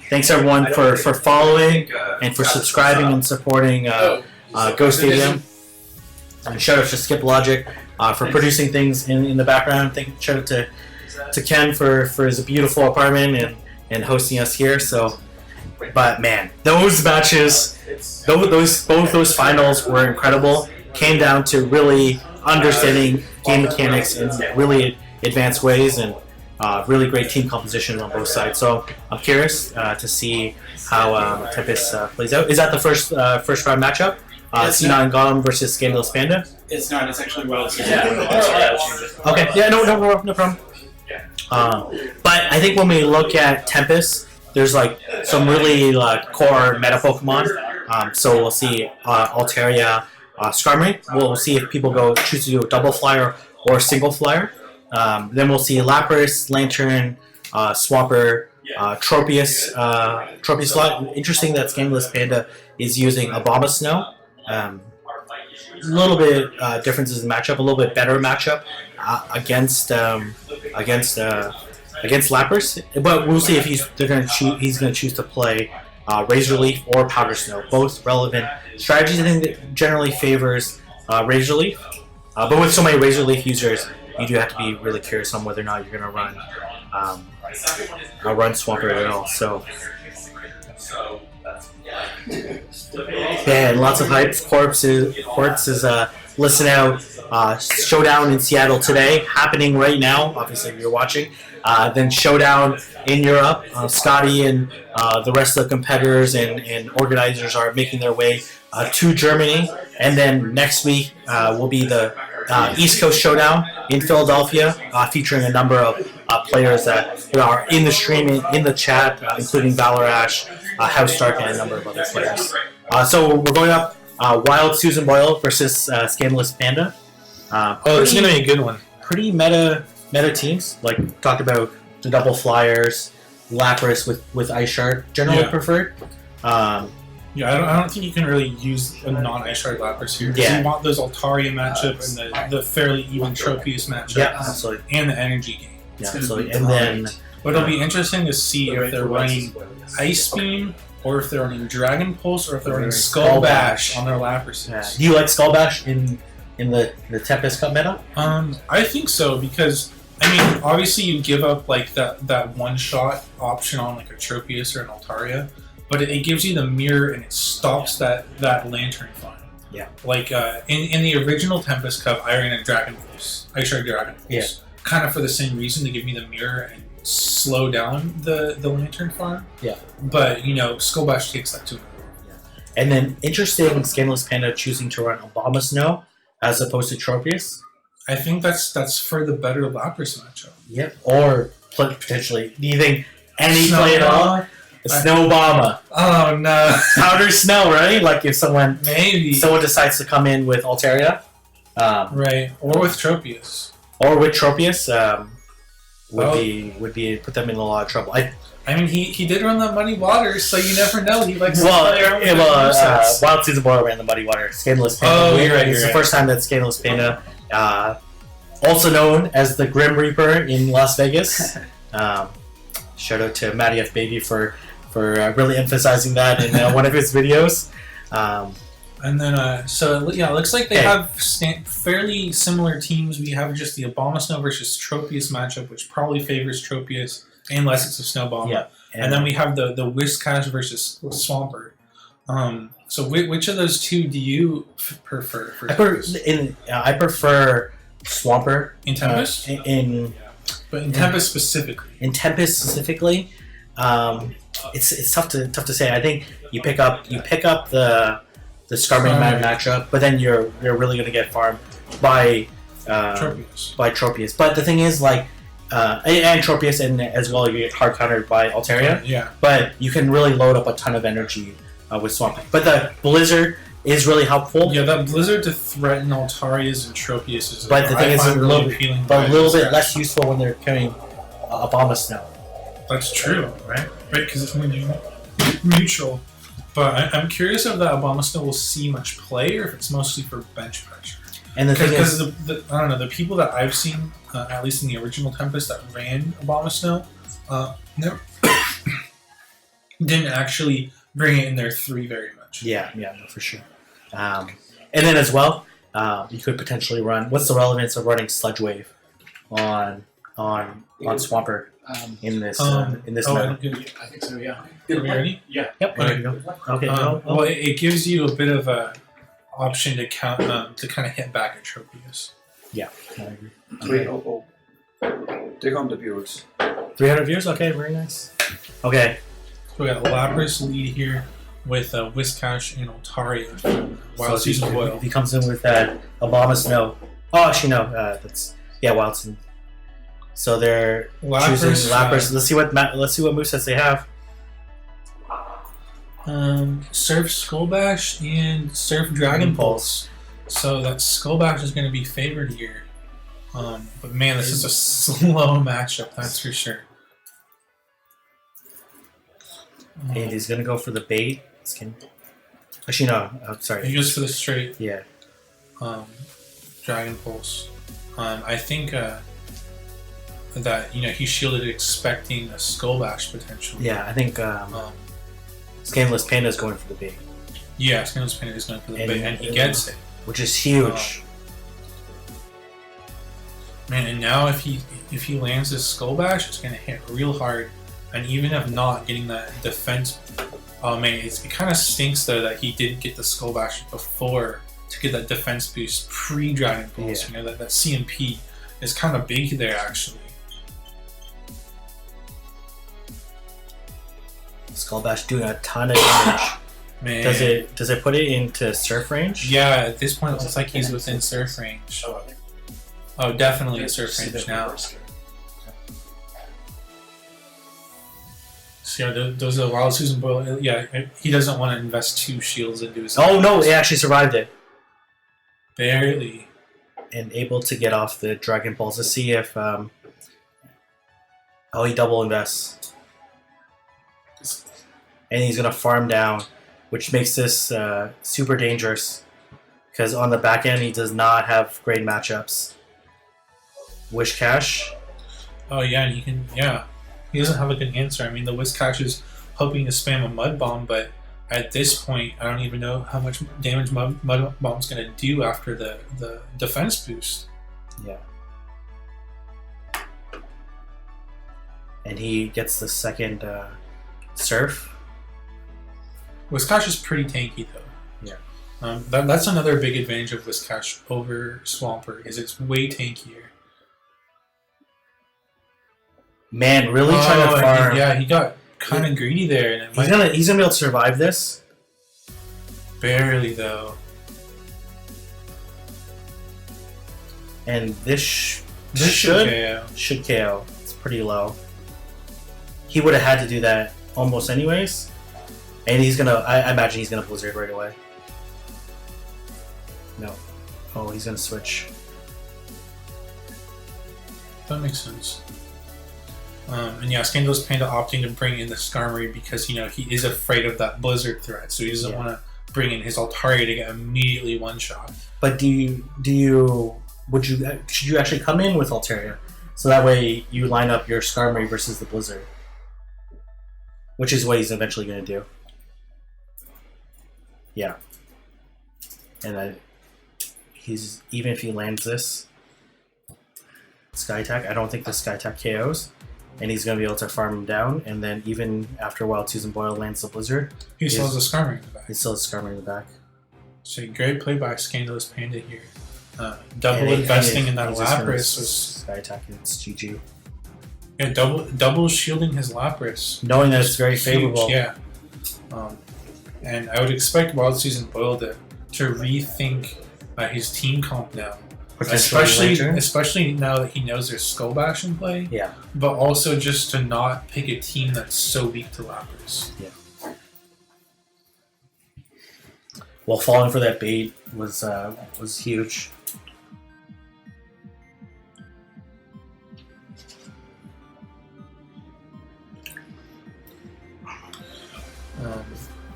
Thanks everyone for following and for subscribing and supporting Go Stadium. And shout out to Skip Logic for producing things in the background. Shout out to Ken for his beautiful apartment and hosting us here. So, but man, those matches, both those finals were incredible. Came down to really understanding game mechanics in really advanced ways and really great team composition on both sides. So I'm curious to see how Tempest plays out. Is that the first round matchup? C9 and Gollum versus Scandalous Panda? It's not. It's actually well. Okay. Yeah. No problem. But I think when we look at Tempest, there's like some really core meta Pokemon. So we'll see Altaria, Skarmory. We'll see if people choose to do a double flyer or single flyer. Then we'll see Lapras, Lantern, Swampert, Tropius. Tropius slot. Interesting that Scandalous Panda is using Abomasnow. A little bit differences in matchup. A little bit better matchup against Lapras. But we'll see if he's going to choose to play Razor Leaf or Powder Snow. Both relevant strategies. I think that generally favors Razor Leaf. But with so many Razor Leaf users, you do have to be really curious on whether or not you're going to run Swampert at all. So, yeah, lots of hype. Quartz is listening out. Showdown in Seattle today, happening right now. Obviously, if you're watching. Then Showdown in Europe. Scotty and the rest of the competitors and organizers are making their way to Germany. And then next week will be the East Coast Showdown in Philadelphia, featuring a number of players that are in the stream, in the chat, including Valorash, House Stark, and a number of other players. So we're going up Wild Susan Boyle versus Scandalous Panda. This is going to be a good one. Pretty meta teams, like talked about the double flyers, Lapras with Ice Shard, generally preferred. I don't think you can really use a non-Ice Shard Lapras here. You want those Altaria matchup and the fairly even Tropius matchup. Yeah, absolutely. And the energy game. Yeah, absolutely. And then but it'll be interesting to see if they're running Ice Beam or if they're running Dragon Pulse or if they're running Skull Bash on their Laprases. Yeah. Do you like Skull Bash in the Tempest Cup meta? I think so because obviously you give up like that one shot option on like a Tropius or an Altaria, but it gives you the mirror and it stops that Lantern farm. Yeah. Like in the original Tempest Cup, I ran a Dragon Pulse. I tried Dragon Pulse. Yeah. Kind of for the same reason to give me the mirror and slow down the Lantern farm. Yeah. But Skull Bash takes that to another level. Yeah. And then interesting, Scandalous Panda choosing to run Abomasnow as opposed to Tropius. I think that's for the better Lapras matchup. Yep. Or potentially, do you think any play at all? Snow Obama. Oh no. Powder Snow, right? Like if someone decides to come in with Altaria. Right. Or with Tropius. Would be put them in a lot of trouble. He did run the Muddy Waters, so you never know. He likes to play around with Wild Season Boyle ran the Muddy Water. Scandalous Panda. It's the first time that Scandalous Panda, also known as the Grim Reaper in Las Vegas. Shout out to Matty F. Baby for really emphasizing that in one of his videos. And then, it looks like they have fairly similar teams. We have just the Abomasnow versus Tropius matchup, which probably favors Tropius, unless it's a Snow Bomb. Yeah. And then we have the Whiscash versus Swampert. So which of those two do you prefer? I prefer Swampert. In Tempest? But in Tempest specifically. In Tempest specifically, it's tough to say. I think you pick up the Skarmory matchup, but then you're really going to get farmed by Tropius. But the thing is, and Tropius, and as well you get hard countered by Altaria. Yeah. But you can really load up a ton of energy with Swampert. But the Blizzard is really helpful. Yeah, that Blizzard to threaten Altarias and Tropius is. But the thing is, a little bit less useful when they're carrying Abomasnow. That's true, right? Right, because it's more neutral. But I'm curious if that Abomasnow will see much play, or if it's mostly for bench pressure. And the thing is, I don't know, the people that I've seen, at least in the original Tempest, that ran Abomasnow, didn't actually bring it in their 3 very much. Yeah, no, for sure. And then as well, you could potentially run. What's the relevance of running Sludge Wave on Swampert in this meta? I think so. Yeah. Are we ready? Yeah. Yep. There you go. Okay. Well, it gives you a bit of a option to count to kind of hit back at Tropius. Yeah. I agree. Wait, take on the viewers. 300 views. Okay, very nice. Okay. So we got Lapras lead here with Whiscash and Altaria from Wild Season Boil. If he comes in with that Obama Snow. Oh, actually no. That's Wild Season. So they're choosing Lapras. Let's see what movesets they have. Surf Skull Bash and Surf Dragon Pulse. So that Skull Bash is going to be favored here. But man, this is a slow matchup, that's for sure. And he's going to go for the bait. Actually, no. Sorry. He goes for the straight. Yeah. Dragon Pulse. I think that he shielded expecting a Skull Bash potentially. Yeah, I think Scanless Panda is going for the bait. Yeah, Scanless Panda is going for the bait, and he gets it, which is huge. Man, and now if he lands his Skull Bash, it's going to hit real hard. And even if not getting that defense, oh man, it kind of stinks though that he didn't get the Skull Bash before to get that defense boost pre-Dragon Pulse. Yeah. That CMP is kind of big there actually. Skull Bash doing a ton of damage. Man. Does it put it into surf range? Yeah, at this point it looks like he's within surf range. Oh, definitely in surf range now. So yeah, those are Wild Season Boil. Yeah, he doesn't want to invest 2 shields into his. Oh no, it actually survived it. Barely. And able to get off the Dragon Balls to see if he double invests. And he's gonna farm down, which makes this super dangerous. Because on the back end he does not have great matchups. Whiscash. Oh yeah, and he doesn't have a good answer. I mean, the Whiscash is hoping to spam a Mud Bomb, but at this point, I don't even know how much damage Mud Bomb's going to do after the defense boost. Yeah. And he gets the second Surf. Whiscash is pretty tanky, though. Yeah. That's another big advantage of Whiscash over Swampert, is it's way tankier. Man, really trying to farm. Yeah, he got kind of greedy there. And he's gonna be able to survive this. Barely though. And this should KO. It's pretty low. He would have had to do that almost anyways. And he's gonna. I imagine he's gonna Blizzard right away. No. Oh, he's gonna switch. That makes sense. And yeah, Scandalous Panda opting to bring in the Skarmory because he is afraid of that Blizzard threat, so he doesn't want to bring in his Altaria to get immediately one shot. But should you actually come in with Altaria, so that way you line up your Skarmory versus the Blizzard, which is what he's eventually going to do. Yeah, and he's even if he lands this Sky Attack, I don't think the Sky Attack KOs. And he's going to be able to farm him down, and then even after Wild Season Boil lands the Blizzard, he still has a Skarmory in the back. He still has a Skarmory in the back. So great play by Scandalous Panda here. Double investing in that Lapras was Sky attacking. It's GG. Yeah, double shielding his Lapras, knowing that it's very favorable. Yeah. And I would expect Wild Season Boil to rethink his team comp now. Especially now that he knows there's Skull Bash in play. Yeah. But also just to not pick a team that's so weak to Lapras. Yeah. Well, falling for that bait was huge.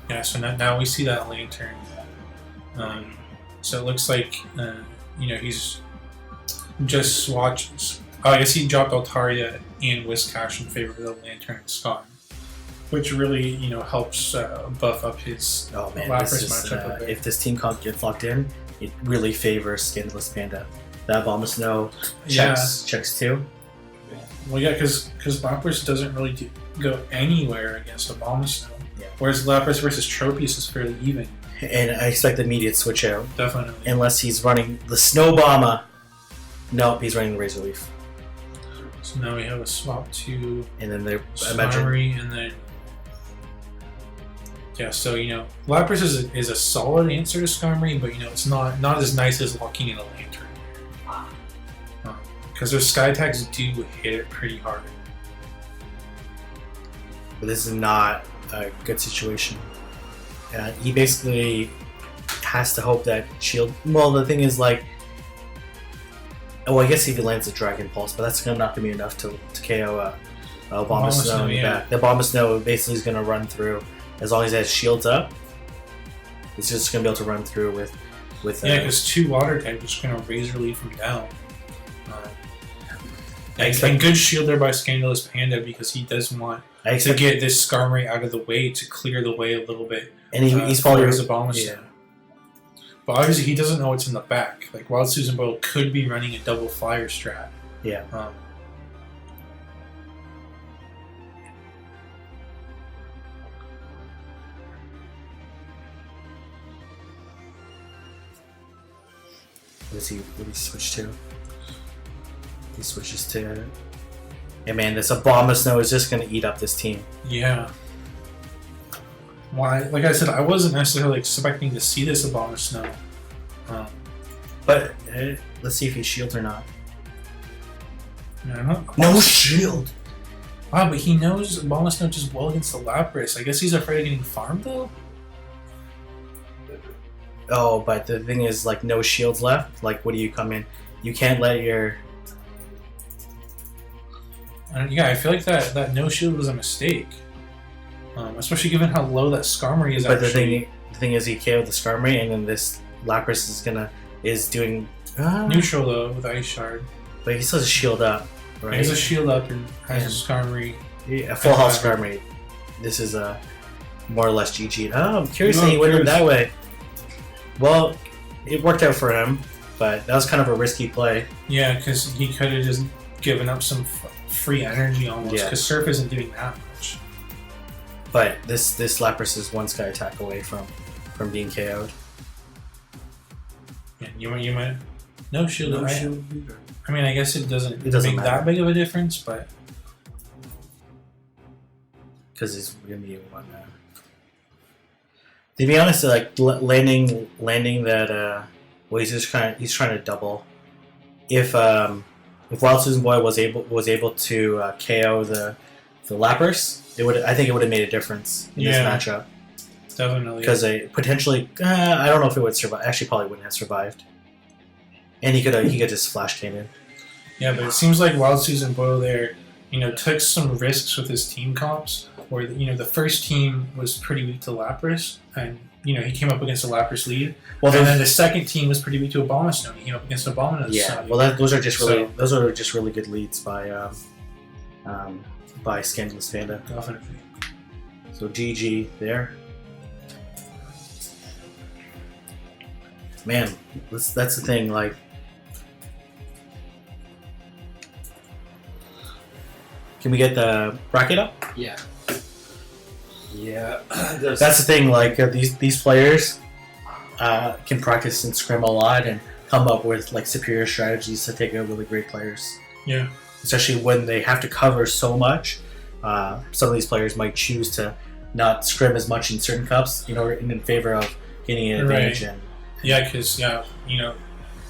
Yeah. So now we see that Lantern. So it looks like. He's just swatched. Oh, I guess he dropped Altaria and Whiscash in favor of the Lantern and Scott. which really helps buff up his Oh man, Lapras this is, matchup. A bit. if this team comp gets locked in, it really favors Scandalous Panda. That Abomasnow checks too. Well, yeah, because Lapras doesn't really go anywhere against Abomasnow. Yeah. Whereas Lapras versus Tropius is fairly even. And I expect the immediate switch out. Definitely. Unless he's running the Snow Bomber. Nope, he's running the Razor Leaf. So now we have a swap to And then I imagine. Skarmory, and then yeah. So Lapras is a solid answer to Skarmory, but it's not as nice as locking in a Lantern. Because those Sky attacks do hit it pretty hard. But this is not a good situation. He basically has to hope that Shield. Well, the thing is, like, well, I guess if he lands a Dragon Pulse, but that's not going to be enough to KO Abomasnow in the back. The Abomasnow basically is going to run through as long as it has shields up. It's just going to be able to run through with. Because 2 water types are just going to Razor Leaf him down. And good shield there by Scandalous Panda because he does want to get this Skarmory out of the way to clear the way a little bit. And he's probably his Abomasnow. Yeah. But obviously he doesn't know what's in the back. Like Wild Susan Boyle could be running a double flyer strat. Yeah. What does he switch to? He switches to. Hey man, this Abomasnow is just gonna eat up this team. Yeah. Why? Like I said, I wasn't necessarily expecting to see this Abomasnow. But let's see if he shields or not. Yeah, no shield. Wow, but he knows Abomasnow just well against the Lapras. I guess he's afraid of getting farmed though. Oh, but the thing is, like, no shields left. Like, what do you come in? You can't let your. Yeah, I feel like that no shield was a mistake. Especially given how low that Skarmory is. But the thing is, he KO'd the Skarmory, and then this Lapras is doing neutral though with Ice Shard. But he still has a shield up, right? He has a shield up and has a Skarmory. Yeah, a full health Skarmory. This is more or less GG. Oh, I'm curious that he went in that way. Well, it worked out for him, but that was kind of a risky play. Yeah, because he could have just given up some free energy almost. Because Surf isn't doing that much. But this Lapras is 1 Sky attack away from being KO'd. Yeah, you might no shield. No shield. I mean, I guess it doesn't make matter. that big of a difference, but because he's gonna be one. To be honest, like landing that. Well, he's trying to double. If Wild Susan Boy was able to KO the Lapras, I think it would have made a difference in this matchup. Definitely. Because potentially, I don't know if it would survive. Actually, probably wouldn't have survived. And he could just flash cannon. Yeah, but it seems like Wild Susan Boyle there, took some risks with his team comps. Where the first team was pretty weak to Lapras, and he came up against a Lapras lead. Well, and then the second team was pretty weak to Abomasnow. He came up against Abomasnow. Yeah, well, those are just really good leads by Scandalous Panda. Definitely. So GG there. Man, that's the thing. Like, can we get the bracket up? Yeah. That's the thing. Like, these players can practice and scrim a lot and come up with like superior strategies to take out really great players. Yeah. Especially when they have to cover so much. Some of these players might choose to not scrim as much in certain cups, in favor of getting an advantage. Right. Because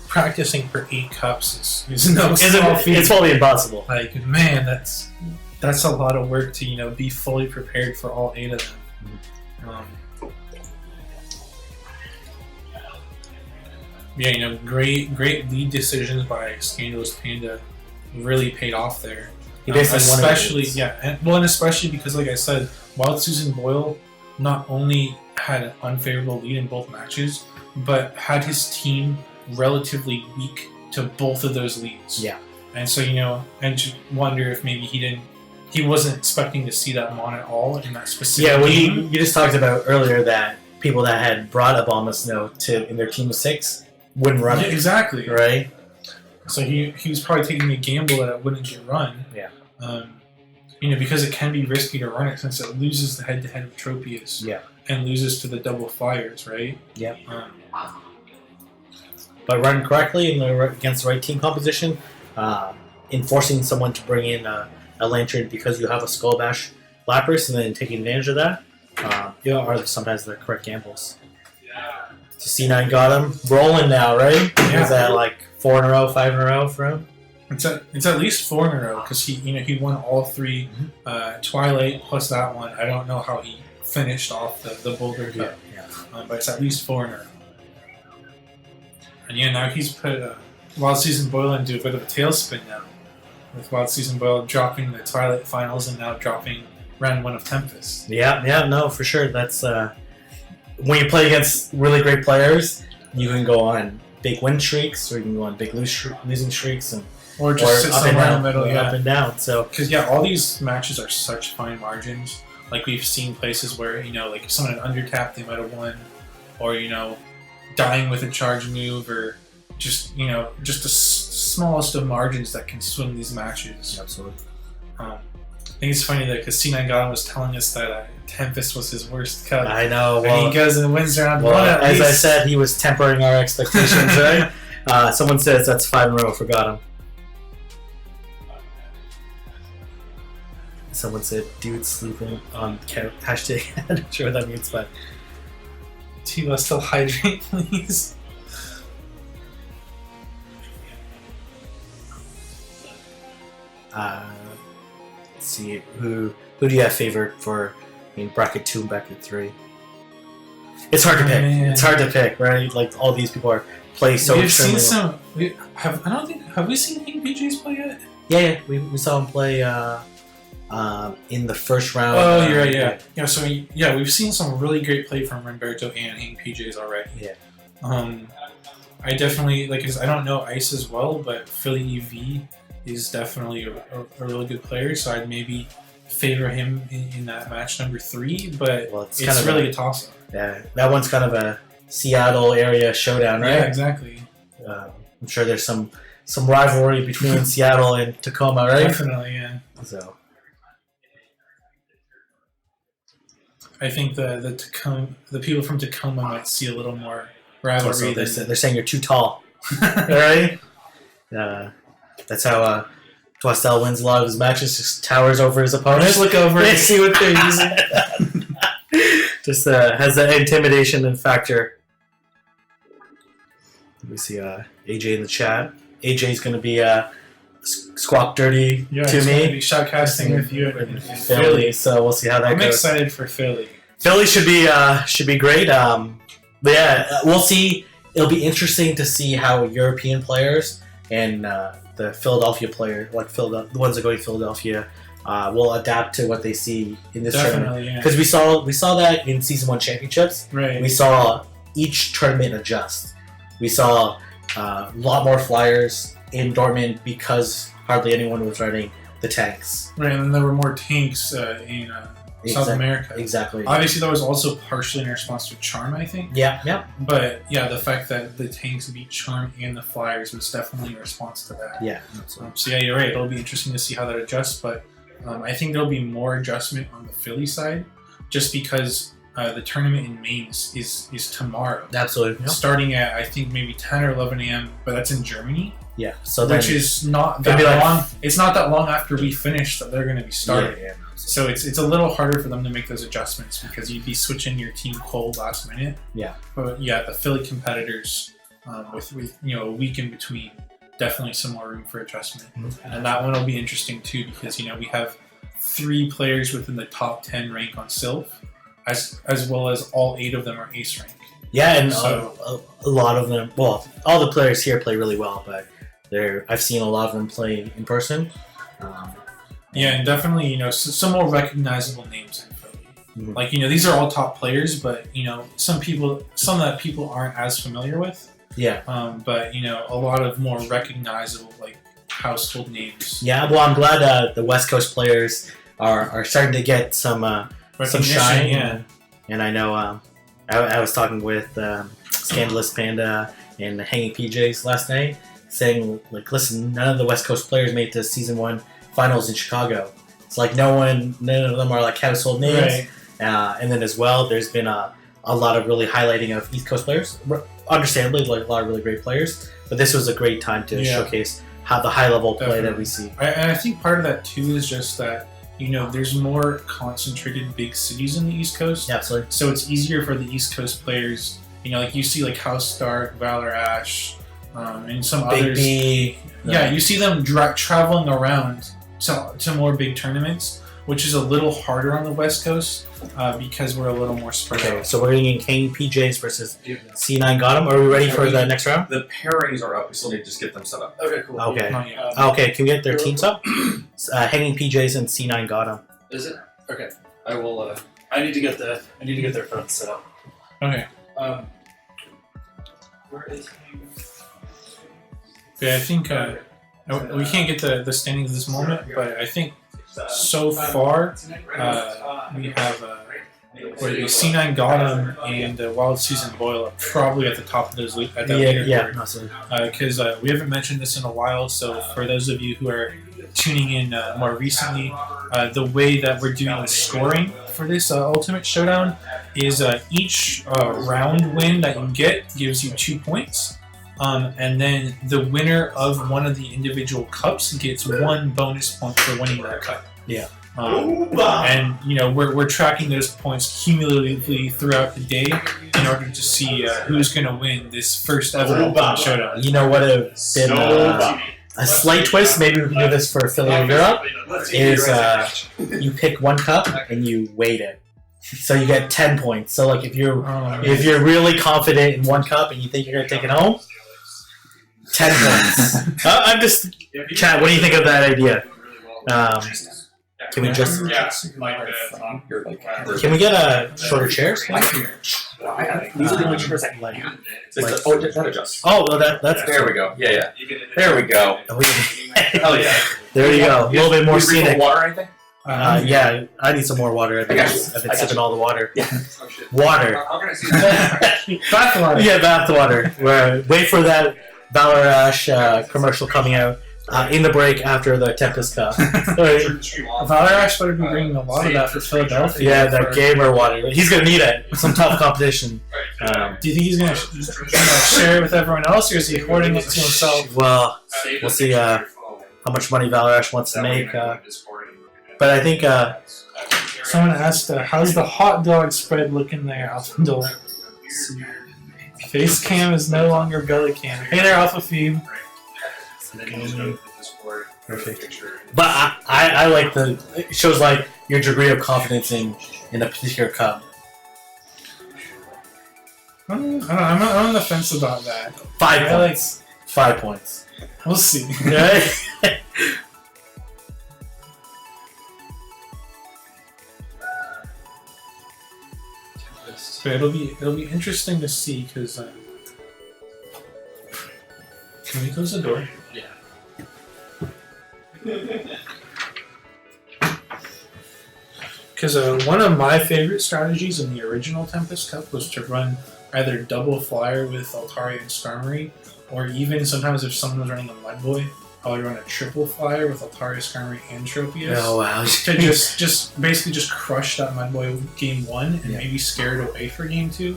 practicing for 8 cups is no small feat. It's probably impossible. Like, man, that's a lot of work to be fully prepared for all 8 of them. Great lead decisions by Scandalous Panda really paid off there. Especially because, like I said, Wild Susan Boyle not only had an unfavorable lead in both matches, but had his team relatively weak to both of those leads. Yeah. And so, and just wonder if maybe he didn't he wasn't expecting to see that mon at all in that specific Yeah, well, game. you just talked about earlier that people that had brought Abomasnow to in their team of 6 wouldn't run Yeah, it, exactly. right? So he was probably taking a gamble that it wouldn't get run. Yeah. Because it can be risky to run it since it loses the head-to-head with Tropius. Yeah. And loses to the double flyers, right? Yep. Um, But run correctly against the right team composition, enforcing someone to bring in a Lantern because you have a Skull Bash Lapras and then taking advantage of that, are sometimes the correct gambles. So C9 got him. Rolling now, right? Yeah. Is that like 4 in a row, 5 in a row for him? It's at least 4 in a row because he won all 3 Twilight plus that one. I don't know how he finished off the Boulder Cup, but it's at least 4 in a row. And now he's put Wild Season Boil into a bit of a tailspin now, with Wild Season Boil dropping the Twilight Finals and now dropping round 1 of Tempest. Yeah, no, for sure. That's when you play against really great players, you can go on big win streaks or you can go on big losing streaks Or just sit somewhere in the middle, up and down. So because all these matches are such fine margins. Like we've seen places where like if someone had undertapped, they might have won, or dying with a charge move, or just just the smallest of margins that can swing these matches. absolutely. I think it's funny that because C9 God was telling us that Tempest was his worst cut. I know. And he goes and wins round 1 at as least. I said, he was tempering our expectations, right? Someone says that's 5 in a row. Forgot him. Someone said, "Dude sleeping on couch." Hashtag. I'm not sure what that means, but Tiwa still hydrate, please. let's see who do you have favored for bracket 2 and bracket 3? It's hard to pick. Man. It's hard to pick, right? Like all these people are play so We've extremely seen well. have we seen King PJs play yet? Yeah, we saw him play in the first round. Oh, you're right. Yeah. So we've seen some really great play from Roberto and Hank PJs already. Yeah. I definitely I don't know Ice as well, but PhillyEv is definitely a really good player. So I'd maybe favor him in that match number 3. But Well, it's it's kind of really a toss-up. Yeah, that one's kind of a Seattle area showdown, right? Yeah, exactly. I'm sure there's some rivalry between Seattle and Tacoma, right? Definitely, yeah. So I think the people from Tacoma might see a little more also, rivalry. they're saying you're too tall, right? That's how Twastell wins a lot of his matches. Just towers over his opponent. Just look over and see what they're using. Just has that intimidation and factor. We see AJ in the chat. AJ's going to be squawk dirty to me. Be shoutcasting with you in Philly, so we'll see how that I'm goes. excited for Philly. Philly should be great. But yeah, we'll see. It'll be interesting to see how European players and the Philadelphia player, the ones that go to Philadelphia, will adapt to what they see in this tournament. Definitely, yeah. Because we saw that in Season 1 championships. Right. We saw each tournament adjust. We saw a lot more flyers in Dortmund because hardly anyone was running the tanks. Right, and there were more tanks in South America. Exactly. Obviously, that was also partially in response to Charm, I think. Yeah. But yeah, the fact that the tanks beat Charm and the Flyers was definitely a response to that. Yeah. Absolutely. So yeah, you're right. It'll be interesting to see how that adjusts, but I think there'll be more adjustment on the Philly side, just because the tournament in Maine is tomorrow. Absolutely. Starting at I think maybe 10 or 11 a.m., but that's in Germany. Yeah. So which is not that long. It's not that long after we finish that they're going to be starting. Yeah. So it's a little harder for them to make those adjustments because you'd be switching your team cold last minute. Yeah. But yeah, the Philly competitors with a week in between, definitely some more room for adjustment. Mm-hmm. And that one will be interesting too because we have 3 players within the top 10 rank on Sylph, as well as all 8 of them are ace rank. Yeah, and so, a lot of them. Well, all the players here play really well, but I've seen a lot of them play in person. Yeah, and definitely, some more recognizable names in Philly. Mm-hmm. Like, these are all top players, but, some that people aren't as familiar with. Yeah. But, a lot of more recognizable, household names. Yeah, well, I'm glad the West Coast players are starting to get some shine. Yeah. And I know I was talking with Scandalous Panda and Hanging PJs last night, saying like, listen, none of the West Coast players made the season 1 finals in Chicago. It's like none of them are like household names. Right. And then as well, there's been a lot of really highlighting of East Coast players. Understandably, like a lot of really great players, but this was a great time to showcase how the high level play that we see. And I think part of that too is just that there's more concentrated big cities in the East Coast. Yeah, absolutely. So it's easier for the East Coast players. Like you see like House Stark, Valor Ash, and some Big others. B. Yeah, you see them traveling around to more big tournaments, which is a little harder on the West Coast because we're a little more spread out. Okay, so we're getting Kieng PJs versus C9 Gotham. Are we ready for the next round? The pairings are up. We still need to just get them set up. Okay, cool. Okay. Not yet. Okay, can we get their teams up? Hanging PJs and C9 Gotham. Is it? Okay. I will. I need to get their phone set up. Okay. Where is Yeah, I think we can't get the standings at this moment, but I think so far we have C9 Gotham and Wild Season Boyle are probably at the top of those at that leaderboard. Because we haven't mentioned this in a while, so for those of you who are tuning in more recently, the way that we're doing the scoring for this Ultimate Showdown is each round win that you get gives you 2 points. And then the winner of one of the individual cups gets 1 bonus point for winning that cup. Yeah. And we're tracking those points cumulatively throughout the day in order to see who's going to win this first ever Ultimate Showdown. You know what have been a slight twist? Maybe we can do this for PhillyEv Europe. Is you pick 1 cup and you weight it, so you get 10 points. So like if you're really confident in 1 cup and you think you're going to take it home, 10 points. I'm just chat. What do you think of that idea? Can we just can we get shorter chairs? These are the only chairs I can like. That adjusts. Oh, well, that's There we go. Yeah. There we go. Hell yeah. There you go. A little bit more scenic. Water or anything? Yeah, I need some more water. I've been sipping all the water. Yeah. Water. Bath water. Yeah, bath water. Wait for that Valor Ash commercial coming out in the break after the Tempest Cup. Valor Ash better be bringing a lot of that for Philadelphia. Yeah, that gamer water. He's going to need it. Some tough competition. Do you think he's going to share it with everyone else, or is he hoarding it to himself? Well, we'll see how much money Valor Ash wants to make. But I think someone asked, how's the hot dog spread looking there, Alpha Door? Face cam is no longer belly cam. Hey there, Alpha Phoebe. Perfect. But I like it shows like your degree of confidence in a particular cup. I'm on the fence about that. 5 points. 5 points. We'll see. But it'll be interesting to see because can we close the door? Yeah. Because one of my favorite strategies in the original Tempest Cup was to run either double flyer with Altaria and Skarmory, or even sometimes if someone was running a Mudboy, I would run a triple flyer with Altaria, Skarmory, and Tropius. Oh wow! To just basically crush that Mudboy game 1 and maybe scare it away for game 2.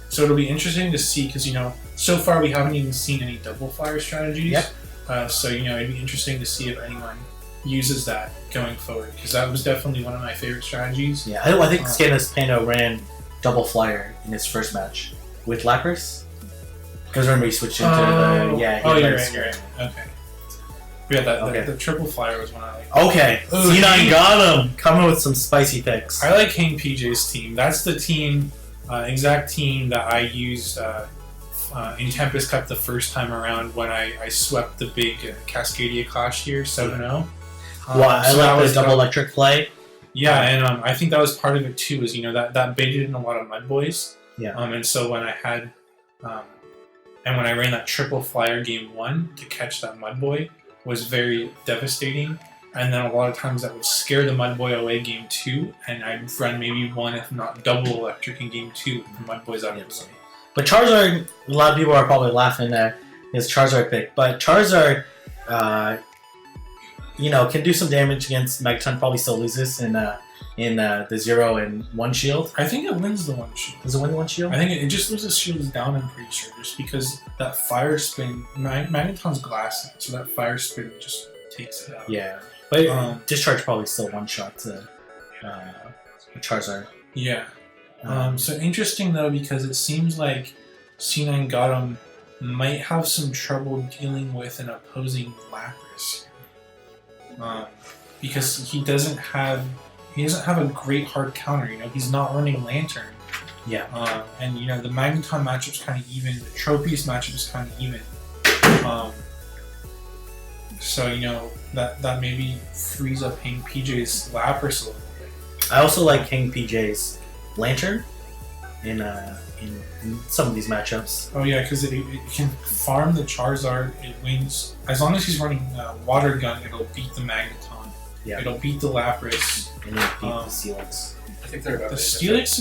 So it'll be interesting to see because so far we haven't even seen any double flyer strategies. Yep. So it'd be interesting to see if anyone uses that going forward because that was definitely one of my favorite strategies. Yeah, I think Scandalous Panda ran double flyer in his first match with Lapras. Because remember he switched into the you're right. Okay. Yeah, the triple flyer was one I liked. Okay, C9 got him. Coming with some spicy picks. I like Kieng PJ's team. That's the team, exact team that I used in Tempest Cup the first time around when I swept the big Cascadia Clash here 7-0. I like the double electric play. Yeah, and I think that was part of it too. Is that baited in a lot of Mudboys. Yeah. And so when I had, and when I ran that triple flyer game 1 to catch that Mudboy was very devastating. and then a lot of times that would scare the Mudboy away game 2, and I'd run maybe one, if not double electric in game 2 with the Mudboys out of the way. But Charizard, a lot of people are probably laughing at his Charizard pick, but Charizard, can do some damage against Magneton. Probably still loses in the 0 and 1 shield. I think it wins the 1 shield. Does it win the 1 shield? I think it just loses shields down, I'm pretty sure, just because that Fire Spin, Magneton's glass, so that Fire Spin just takes it out. Yeah, but Discharge probably still one-shot to Charizard. Yeah. So interesting though, because it seems like C9 Gotham might have some trouble dealing with an opposing Lapras. Because he doesn't have a great hard counter, he's not running Lantern. Yeah. And the Magneton matchup's kind of even, the Tropius matchup is kind of even. So that maybe frees up Hang PJ's Lapras a little bit. I also like King PJ's Lantern in some of these matchups. Oh yeah, because it can farm the Charizard, it wins. As long as he's running Water Gun, it'll beat the Magneton. Yeah. It'll beat the Lapras. And it'll beat the Steelix. I think they're about The Steelix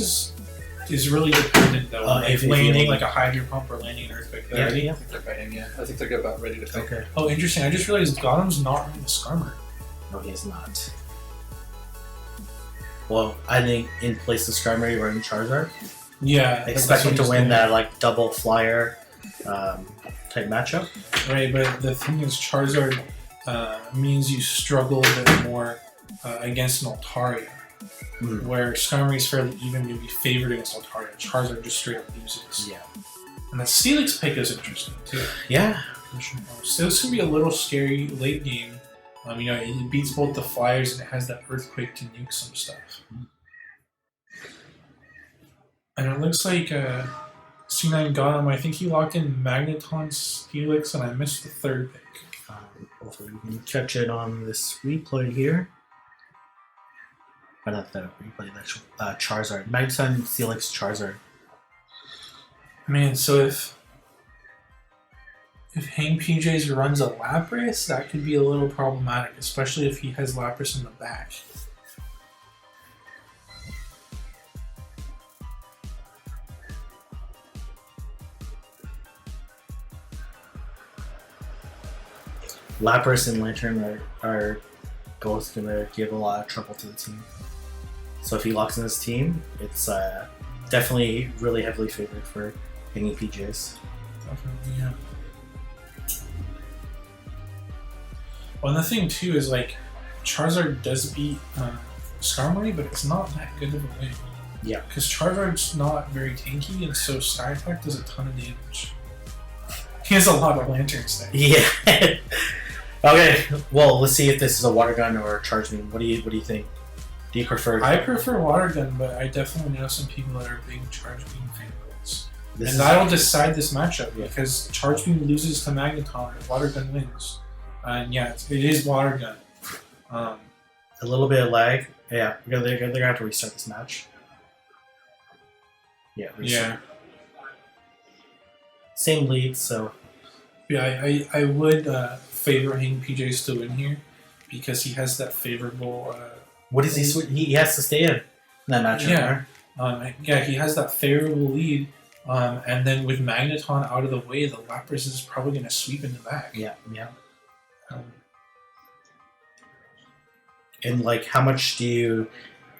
is really dependent though. If landing you- like a Hydro Pump or landing an Earthquake. Yeah. I think they're fighting, yeah. I think they're about ready to fight. Okay. Oh, interesting. I just realized Gotham's not running the Skarmory. No, he's not. Well, I think in place of Skarmory running Charizard, Yeah. expecting to that's what win he's that like double flyer type matchup. doing. Right, but the thing is, Charizard means you struggle a bit more against an Altaria. Where Skarmory is fairly even, you'll be favored against Altaria. Charizard just straight up loses. Yeah. And the Steelix pick is interesting too. Yeah. So this could be a little scary late game. It beats both the Flyers and it has that Earthquake to nuke some stuff. And it looks like C9 got him. I think he locked in Magneton, Steelix, and I missed the third pick. Hopefully we can catch it on this replay here. Or not the replay, the actual Charizard. Magneton, Steelix, Charizard. Man, so if Hang PJs runs a Lapras, that could be a little problematic, especially if he has Lapras in the back. Lapras and Lantern are both going to give a lot of trouble to the team. So if he locks in his team, it's definitely really heavily favored for hanging PJs. Definitely, yeah. Well, and the thing too is like Charizard does beat Skarmory, but it's not that good of a win. Yeah. Because Charizard's not very tanky, and so Sky Attack does a ton of damage. He has a lot of lanterns there. Yeah. Okay. Well, let's see if this is a water gun or a charge beam. What do you think? Do you prefer? I prefer Water Gun, but I definitely know some people that are big Charge Beam fanboys. This And is- that'll decide this matchup Yeah. because Charge Beam loses to Magneton and Water Gun wins. And yeah, it is Water Gun. a little bit of lag. Yeah, they're gonna have to restart this match. Yeah. Restart. Yeah. Same lead, so Yeah, I would favor Hang PJs to win here because he has that favorable. what is he? He has to stay in that matchup. Yeah. Right? Yeah, he has that favorable lead. And then with Magneton out of the way, the Lapras is probably going to sweep in the back. Yeah. Yeah. Um, And like, how much do you,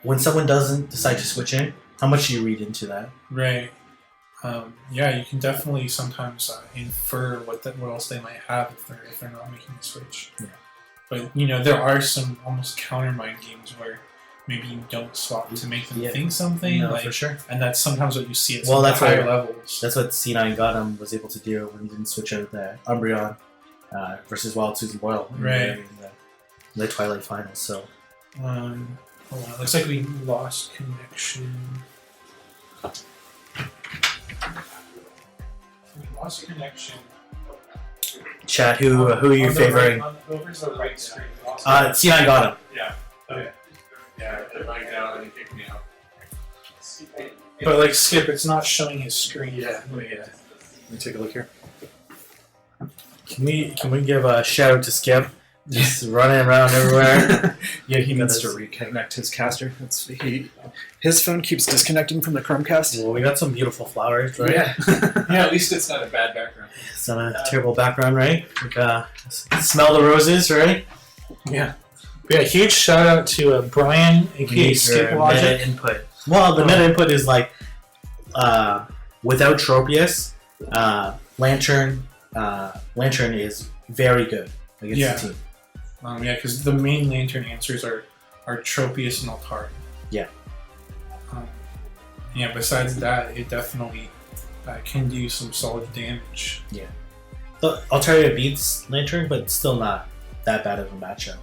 when someone doesn't decide to switch in, how much do you read into that? right. Yeah, you can definitely sometimes infer what else they might have if they're not making the switch. Yeah. But there are some almost counter mind games where maybe you don't swap to make them Yeah. think something. No, like, for sure. And that's sometimes what you see at Well, some that's higher what- levels. That's what C9 Gotham was able to do when he didn't switch out the Umbreon versus Wild Susan Boyle in the Twilight Finals. So Hold on. Looks like we lost connection. We lost connection. chat, who are you favoring? Over to the right screen. C9 Gotham. Yeah. Okay. Yeah, they're lying down and he kicked me out. But like Skip, it's not showing his screen. Yeah. Let me take a look here. Can we give a shout out to Skip just running around everywhere. Yeah, he needs to reconnect his caster. His phone keeps disconnecting from the Chromecast. Well, we got some beautiful flowers, right? Yeah. Yeah, at least it's not a bad background. It's not a terrible background, right? Like, smell the roses, right? Yeah. But yeah, huge shout out to Brian, We aka need Skip your Logic. meta input. Well, the meta input is like, without Tropius, Lantern is very good against Yeah. the team. Yeah, because the main Lantern answers are Tropius and Altari. Yeah. Yeah, besides that, it definitely can do some solid damage. The Altaria beats Lantern, but still not that bad of a matchup.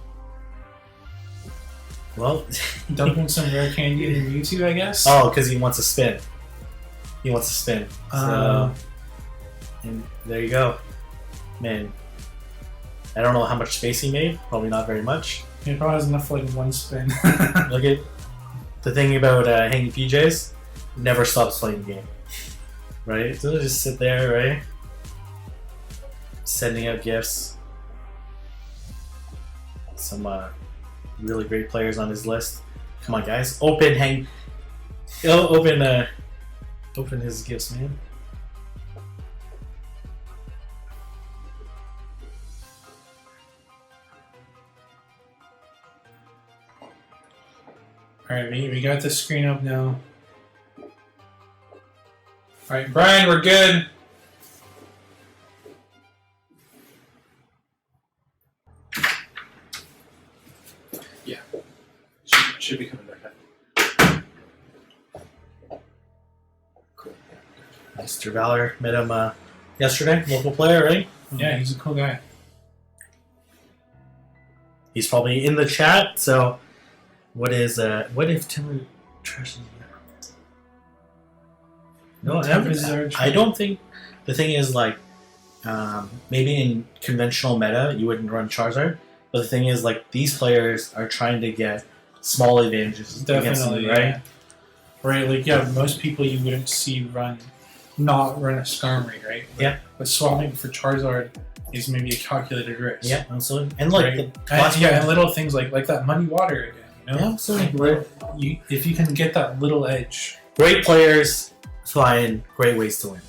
Well, Dumping some rare candy in the Mewtwo, I guess. oh, because he wants to spin. So, and there you go. Man, I don't know how much space he made. Probably not very much. He probably has enough for like one spin. Look at the thing about hanging PJs. Never stops playing the game. Right? So they'll just sit there, right? Sending out gifts. Some really great players on his list. Come on, guys. Open his gifts, man. Alright, we got the screen up now. Alright, Brian, we're good. Should be coming back up. Cool. Mr. Valor met him yesterday, local player, right? Yeah, he's a cool guy. He's probably in the chat, so what if Timber trashes No, I don't think the thing is like maybe in conventional meta you wouldn't run Charizard, but the thing is like these players are trying to get small advantages against them, right? Yeah. Right, like most people you wouldn't see not run a Skarmory, right? Yeah. But swapping for Charizard is maybe a calculated risk. Yeah, absolutely. And like Right. the last and little things like that muddy water again. You know? Yeah, absolutely. Where if you can get that little edge. great players find great ways to win.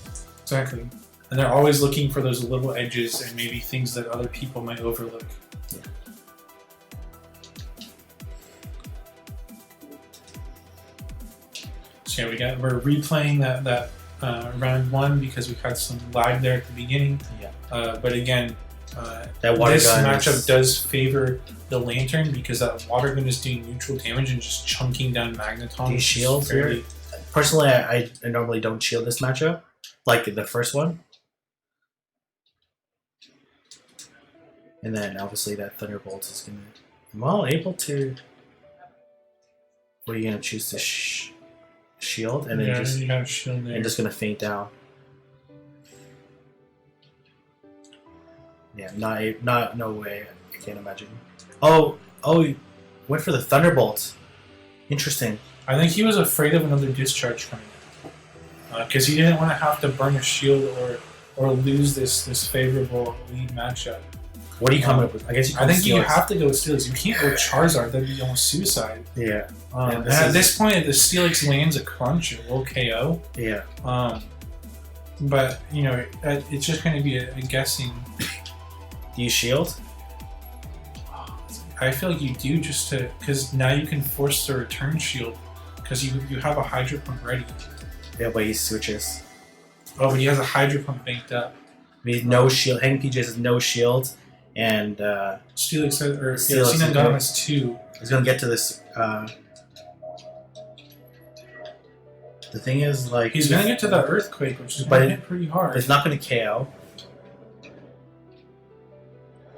Exactly. And they're always looking for those little edges and maybe things that other people might overlook. So yeah, we're replaying that round one because we had some lag there at the beginning. Yeah. But again, That water this gun matchup is- does favor the Lantern because that water gun is doing neutral damage and just chunking down Magneton. Do you shield fairly. Personally, I normally don't shield this matchup, like the first one. And then obviously that Thunderbolt is gonna, well, able to. What are you gonna choose to shield and then Yeah, just you got a shield there. and just gonna faint down? Yeah, no way. I can't imagine. Oh, he went for the Thunderbolt. Interesting. I think he was afraid of another discharge coming in because he didn't want to have to burn a shield or lose this favorable lead matchup. What do you come up with? I guess you. I think you have to go with Steelix. You can't go Charizard. That'd be almost suicide. Yeah. And at this point, if the Steelix lands a crunch, it will KO. Yeah. But it's just going to be a guessing. Do you shield? I feel like you do just because now you can force the return shield because you have a Hydro Pump ready. Yeah, but he switches. Oh, but he has a Hydro Pump banked up. I mean, no shield. Hanging PJ has no shield, and Steelix Steelix Xenon Gunham has 2. he's gonna get to this. The thing is, like, He's gonna get to the Earthquake, which is But gonna hit pretty hard. it's not gonna KO.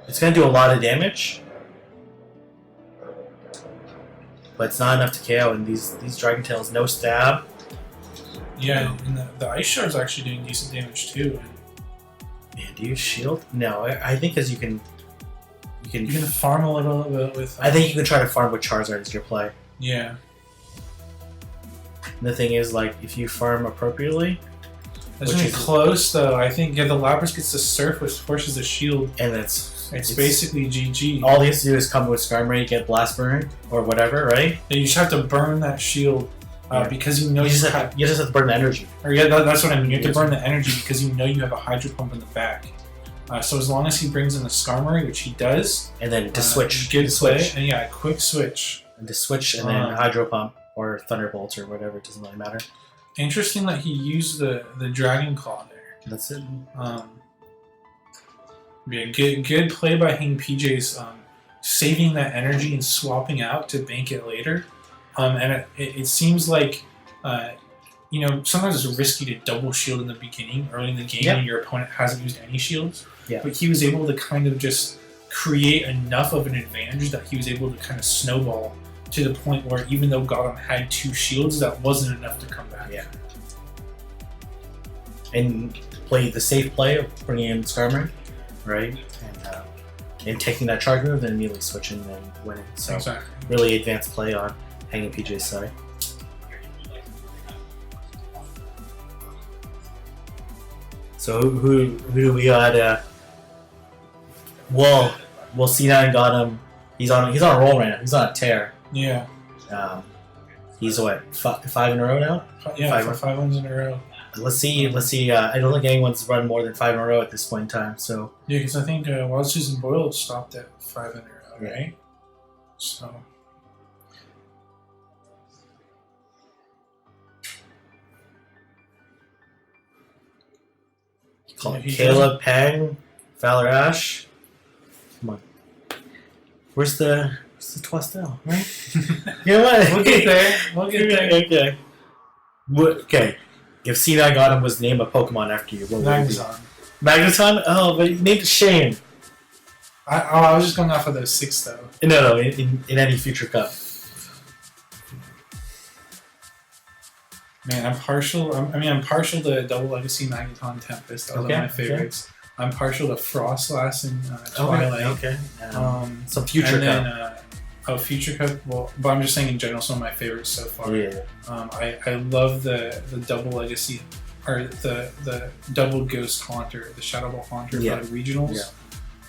It's gonna do a lot of damage, but it's not enough to KO. And these Dragon Tails, no stab. Yeah, and the Ice Shard's actually doing decent damage too. Man, do you shield? No, I think because you can. You can farm a little bit with. I think you can try to farm with Charizard as your play. Yeah. And the thing is, like, if you farm appropriately, That's Which really is- close though. I think the Lapras gets the Surf, which forces the shield. and it's It's basically GG. All he has to do is come with Skarmory, get Blast Burn or whatever, right? And you just have to burn that shield because you know You just have to burn the energy. that's what I mean. You have to burn the energy because you know you have a Hydro Pump in the back. So as long as he brings in the Skarmory, which he does, And then to switch. good play, switch. and yeah, quick switch. And to switch and then Hydro Pump or Thunderbolts or whatever, it doesn't really matter. Interesting that he used the Dragon Claw there. That's it. Yeah, good play by KiengPJ's, saving that energy and swapping out to bank it later. And it seems like, sometimes it's risky to double shield in the beginning, early in the game, when your opponent hasn't used any shields. Yeah. But he was able to kind of just create enough of an advantage that he was able to kind of snowball to the point where even though Gotham had 2 shields, that wasn't enough to come back. Yeah. And play the safe play of bringing in Skarmory, right? And taking that charge move, then immediately switching and winning. So Exactly. really advanced play on KiengPJ's side. So who do we got? Well, C9 got him. He's on a roll right now. He's on a tear. Yeah. He's what, 5 in a row now? Yeah, for 5 wins in a row. Let's see. I don't think anyone's run more than 5 in a row at this point in time. So Yeah, because I think Wild Susan Boyle stopped at 5 in a row, right? So. call it he Caleb, Pang, Valor Ash. Come on. Where's the Twastell, right? You know what? We'll get there. We'll get there. Okay. Okay. If C9 got him was name a Pokemon after you, what would it be? Magneton. Magneton? Oh, but you named it Shane. I was just going off of those 6 though. No, in any future cup. Man, I'm partial to Double Legacy Magneton Tempest. Those are my favorites. I'm partial to Frostlass and Twilight. Okay. Some And future then, cup. Future Cup. Well, but I'm just saying in general, some of my favorites so far. Yeah. I love the Double Legacy, or the Double Ghost Haunter, the Shadow Ball Haunter for the regionals.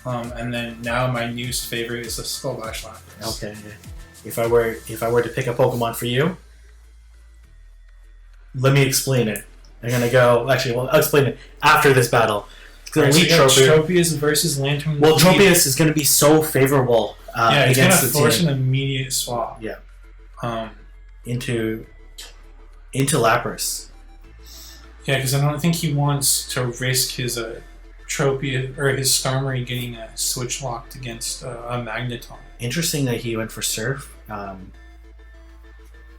Yeah. And then now my newest favorite is the Skull Bash Lapras. Okay. If I were to pick a Pokemon for you, let me explain it. I'm gonna go. Actually, well, I'll explain it after this battle. Right, Elite so Tropius. Tropius versus Lantern. Well, Tropius is going to be so favorable it's against gonna the force team. an immediate swap. Yeah. Um, into Lapras. Yeah, because I don't think he wants to risk his Tropius or his Skarmory getting switch locked against a Magneton. Interesting that he went for Surf.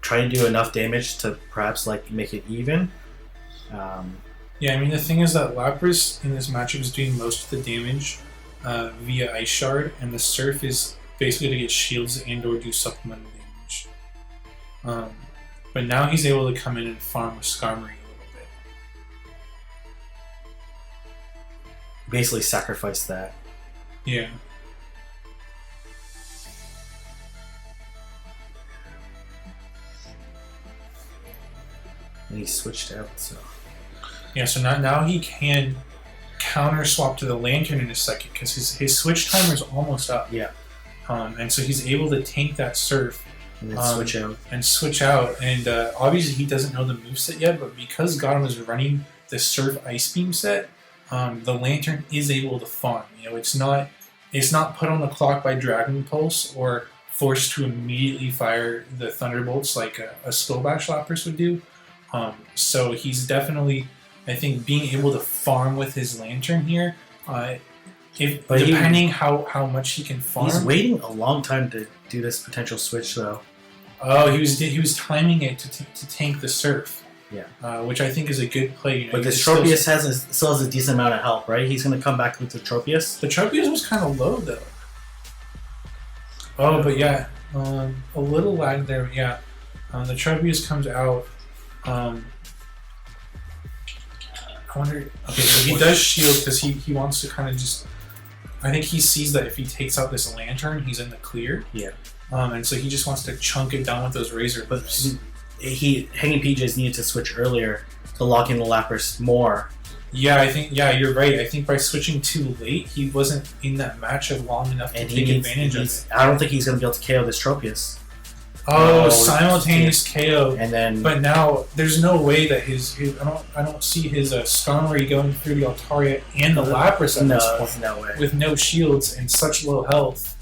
Trying to do enough damage to perhaps make it even. Yeah, I mean the thing is that Lapras in this matchup is doing most of the damage via Ice Shard, and the Surf is basically to get shields and/or do supplemental damage. But now he's able to come in and farm with Skarmory a little bit. Basically sacrifice that. Yeah. And he switched out, so. Yeah, so now he can counter swap to the Lantern in a second because his switch timer is almost up. Yeah. And so he's able to tank that Surf And then switch out. and switch out. And obviously he doesn't know the moveset yet, but because Gotham is running the Surf Ice Beam set, the Lantern is able to farm. You know, it's not put on the clock by Dragon Pulse or forced to immediately fire the Thunderbolts like a Skull Bash Lapras would do. So he's definitely, I think, being able to farm with his Lantern here. Depending how much he can farm. He's waiting a long time to do this potential switch, though. Oh, he was timing it to tank the Surf. Yeah. Which I think is a good play. You know, But this Tropius still has a decent amount of health, right? He's going to come back with the Tropius. The Tropius was kind of low though. Oh, but yeah, a little lag there. Yeah, the Tropius comes out. I wonder. Okay, so he does shield because he wants to kind of just. I think he sees that if he takes out this Lantern, he's in the clear. Yeah. And so he just wants to chunk it down with those Razor But Leafs. KiengPJ's needed to switch earlier to lock in the Lapras more Yeah, I think you're right. I think by switching too late, he wasn't in that matchup long enough to take advantage of it. I don't think he's going to be able to KO this Tropius. Oh, simultaneous KO. And then, but now there's no way that his I don't see his Skarmory going through the Altaria and the Lapras at this point. No way. With no shields and such low health.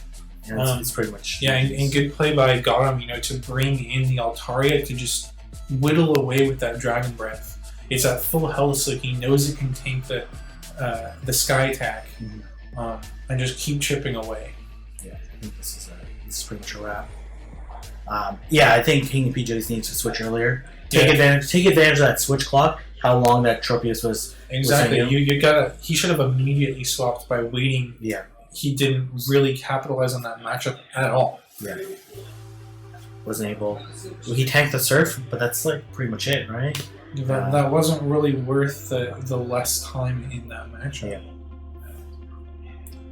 Yeah, it's pretty much. Yeah, and good play by Gotham, to bring in the Altaria to just whittle away with that Dragon Breath. It's at full health, so he knows it can tank the Sky attack, and just keep chipping away. Yeah, I think this is pretty much a wrap. I think King and PJs needs to switch earlier. Take advantage of that switch clock. How long that Tropius was. Exactly. You gotta. He should have immediately swapped by waiting. Yeah. He didn't really capitalize on that matchup at all. Yeah. Wasn't able. Well, he tanked the Surf, but that's like pretty much it, right? That wasn't really worth the less time in that matchup. Yeah.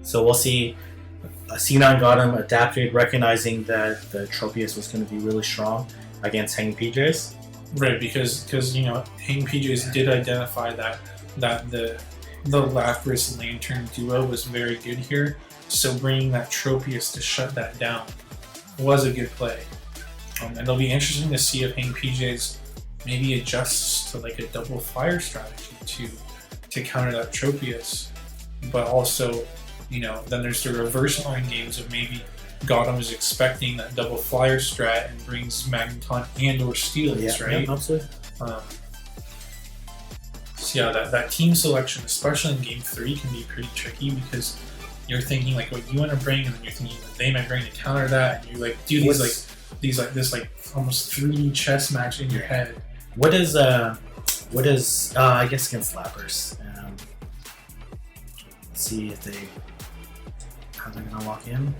So we'll see. C9 got him adapted, recognizing that the Tropius was going to be really strong against Hanging PJs. Right, because Hanging PJs did identify that the Lapras Lantern duo was very good here. So bringing that Tropius to shut that down was a good play. And it'll be interesting to see if Hanging PJs maybe adjusts to like a double fire strategy to counter that Tropius, but also. Then there's the reverse line games of maybe Gotham is expecting that double flyer strat and brings Magneton and or Steelix, right? Yeah, absolutely. So that team selection, especially in Game 3, can be pretty tricky because you're thinking like what you want to bring, and then you're thinking what they might bring to counter that, and you like do this almost 3D chess match in your head. What is I guess against Lapras. Let's see if they. How they're gonna walk in.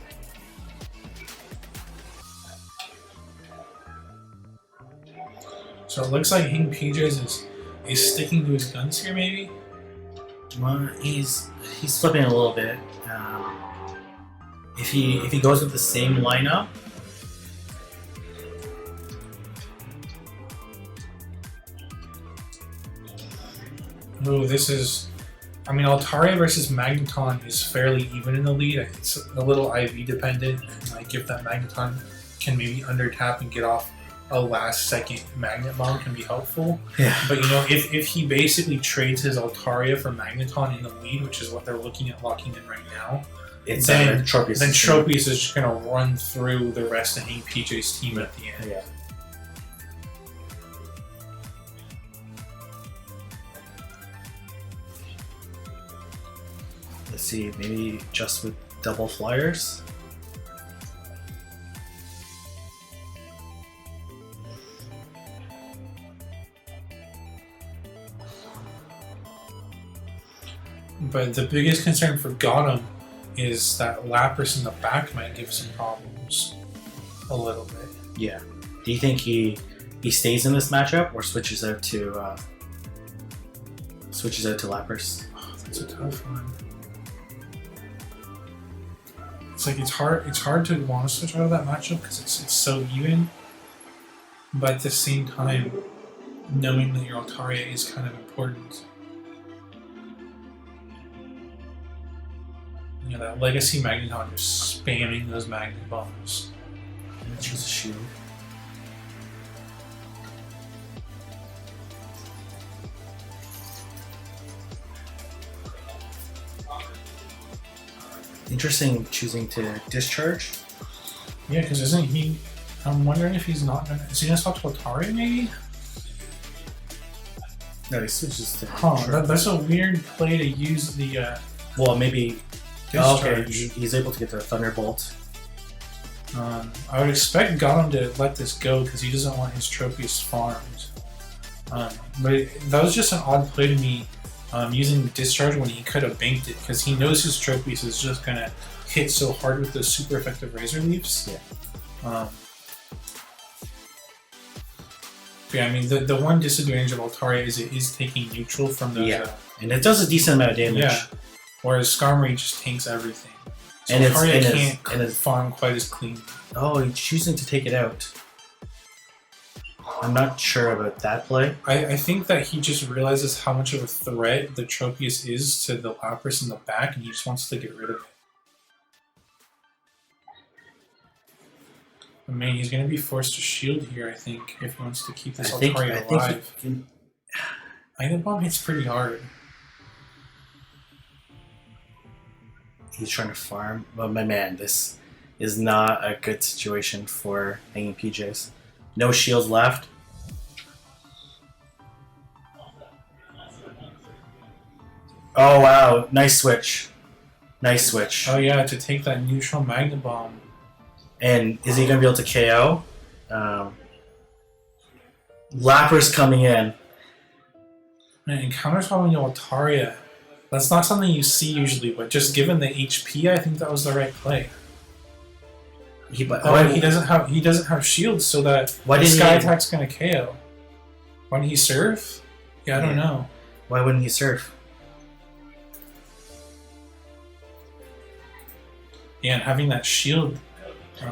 So it looks like Hang PJs is sticking to his guns here, maybe. Well, he's slipping a little bit. If he goes with the same lineup. Oh, this is. Altaria versus Magneton is fairly even in the lead. It's a little IV dependent. Like if that Magneton can maybe undertap and get off a last second Magnet Bomb can be helpful. Yeah. But if he basically trades his Altaria for Magneton in the lead, which is what they're looking at locking in right now, then Tropius is just gonna run through the rest of Hang PJ's team at the end. Yeah. Let's see, maybe just with double flyers. But the biggest concern for Gotham is that Lapras in the back might give some problems a little bit. Yeah. Do you think he stays in this matchup or switches out to Lapras? Oh, that's a tough one. It's hard to want to switch out of that matchup because it's so even. But at the same time, knowing that your Altaria is kind of important. That Legacy Magneton just spamming those Magnet Bombs. Let's use a shield. Interesting choosing to discharge. Yeah, because isn't he... I'm wondering if he's not gonna... Is he gonna swap to Altaria, maybe? No, he switches to... That's a weird play to use the... Well, maybe... discharge. Okay, he's able to get the Thunderbolt. I would expect Gotham to let this go because he doesn't want his Tropius farmed. But that was just an odd play to me, using discharge when he could have banked it because he knows his Tropius is just gonna hit so hard with those super effective Razor Leaves. Yeah. The one disadvantage of Altaria is it is taking neutral from those. Yeah, and it does a decent amount of damage. Yeah. Whereas Skarmory just tanks everything. So And Altaria it's can't farm quite as clean. Oh, he's choosing to take it out. I'm not sure about that play. I think that he just realizes how much of a threat the Tropius is to the Lapras in the back, and he just wants to get rid of it. I mean, he's going to be forced to shield here, I think, if he wants to keep this Altaria alive. I think the bomb hits pretty hard. He's trying to farm. But my man, this is not a good situation for hanging PJs. No shields left. Oh wow, nice switch. Nice switch. Oh yeah, to take that neutral Magna Bomb. And is he going to be able to KO? Lapras coming in. And counters bombing Altaria. That's not something you see usually, but just given the HP, I think that was the right play. He doesn't have shields, so that Sky Attack's gonna KO. Why didn't he surf? Yeah, I don't know. Why wouldn't he surf? Yeah, and having that shield.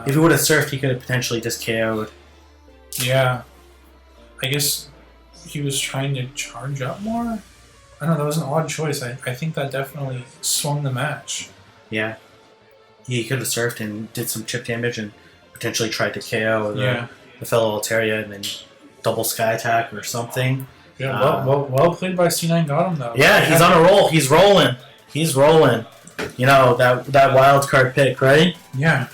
If he would have surfed, he could have potentially just KO'd. Yeah, I guess he was trying to charge up more. I don't know. That was an odd choice. I think that definitely swung the match. Yeah. He could have surfed and did some chip damage and potentially tried to KO the fellow Altaria and then double Sky Attack or something. Yeah, well played by C9 got him though. Yeah, he's on a roll. He's rolling. He's rolling. You know, that wild card pick, right? Yeah.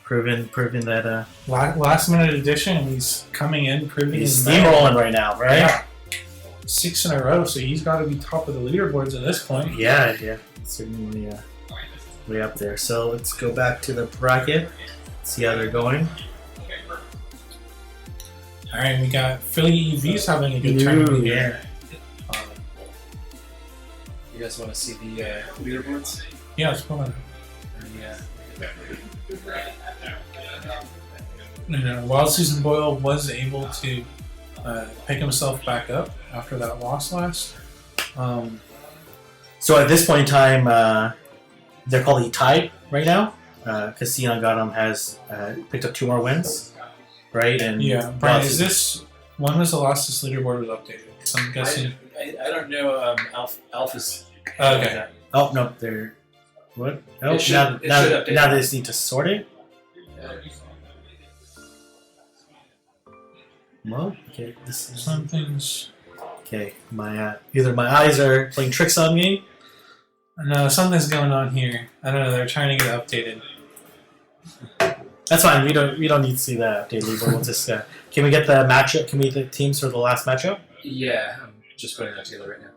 Proving that last minute addition, and he's coming in, proving he's steamrolling right now, right? Yeah. 6 in a row, so he's got to be top of the leaderboards at this point. Yeah, certainly way up there. So let's go back to the bracket, see how they're going. All right, we got PhillyEv's having a good tournament here. You guys want to see the leaderboards? Yeah, let's pull it. And Wild Susan Boyle was able to pick himself back up after that loss last. So at this point in time, they're probably tied right now because Sion Gotham has picked up 2 more wins, right? And yeah, Brian, when was the last this leaderboard was updated? Because I'm guessing. I don't know. Alpha's. Okay. Oh no, they're what? Oh, It should now update. they just need to sort it. Well, okay, this is Something's. okay. My either my eyes are playing tricks on me. No, something's going on here. I don't know. They're trying to get it updated. That's fine. We don't need to see that updated. But we'll just can we get the matchup? Can we get the teams for the last matchup? Yeah, I'm just putting that together right now.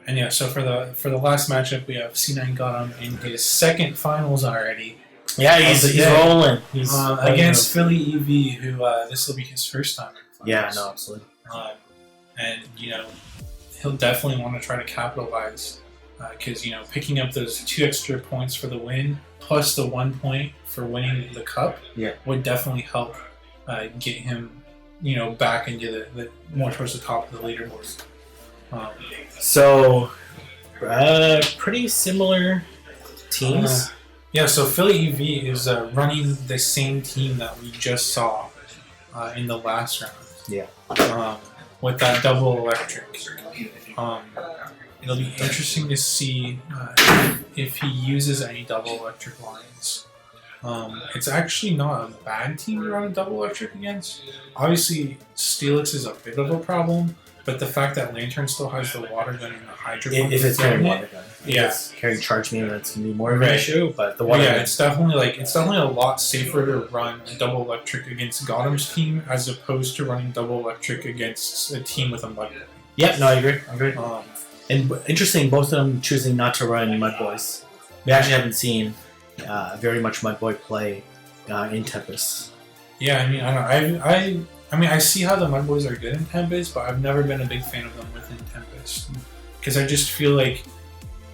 And yeah, so for the last matchup, we have C9 Gotham in his second finals already. Yeah, he's rolling. He's against PhillyEv, who this will be his first time. Yeah, no, absolutely. And he'll definitely want to try to capitalize because picking up those 2 extra points for the win plus the 1 point for winning the cup would definitely help get him back into the more towards the top of the leaderboard. So pretty similar teams. Yeah, so PhillyEv is running the same team that we just saw in the last round. Yeah. With that double electric. It'll be interesting to see if he uses any double electric lines. It's actually not a bad team to run a double electric against. Obviously, Steelix is a bit of a problem, but the fact that Lantern still has the water gun and the Hydro Pump if it's carrying water gun. Yeah. If it's carrying charge beam, that's gonna be more of an issue. But the water yeah, gun, it's definitely a lot safer to run a double electric against Gotham's team as opposed to running double electric against a team with a Mud Boy. Yeah, no, I agree. And interesting, both of them choosing not to run Mud Boys. We actually haven't seen very much Mud Boy play in Tempest. Yeah, I mean, I mean, I see how the Mud Boys are good in Tempest, but I've never been a big fan of them within Tempest because I just feel like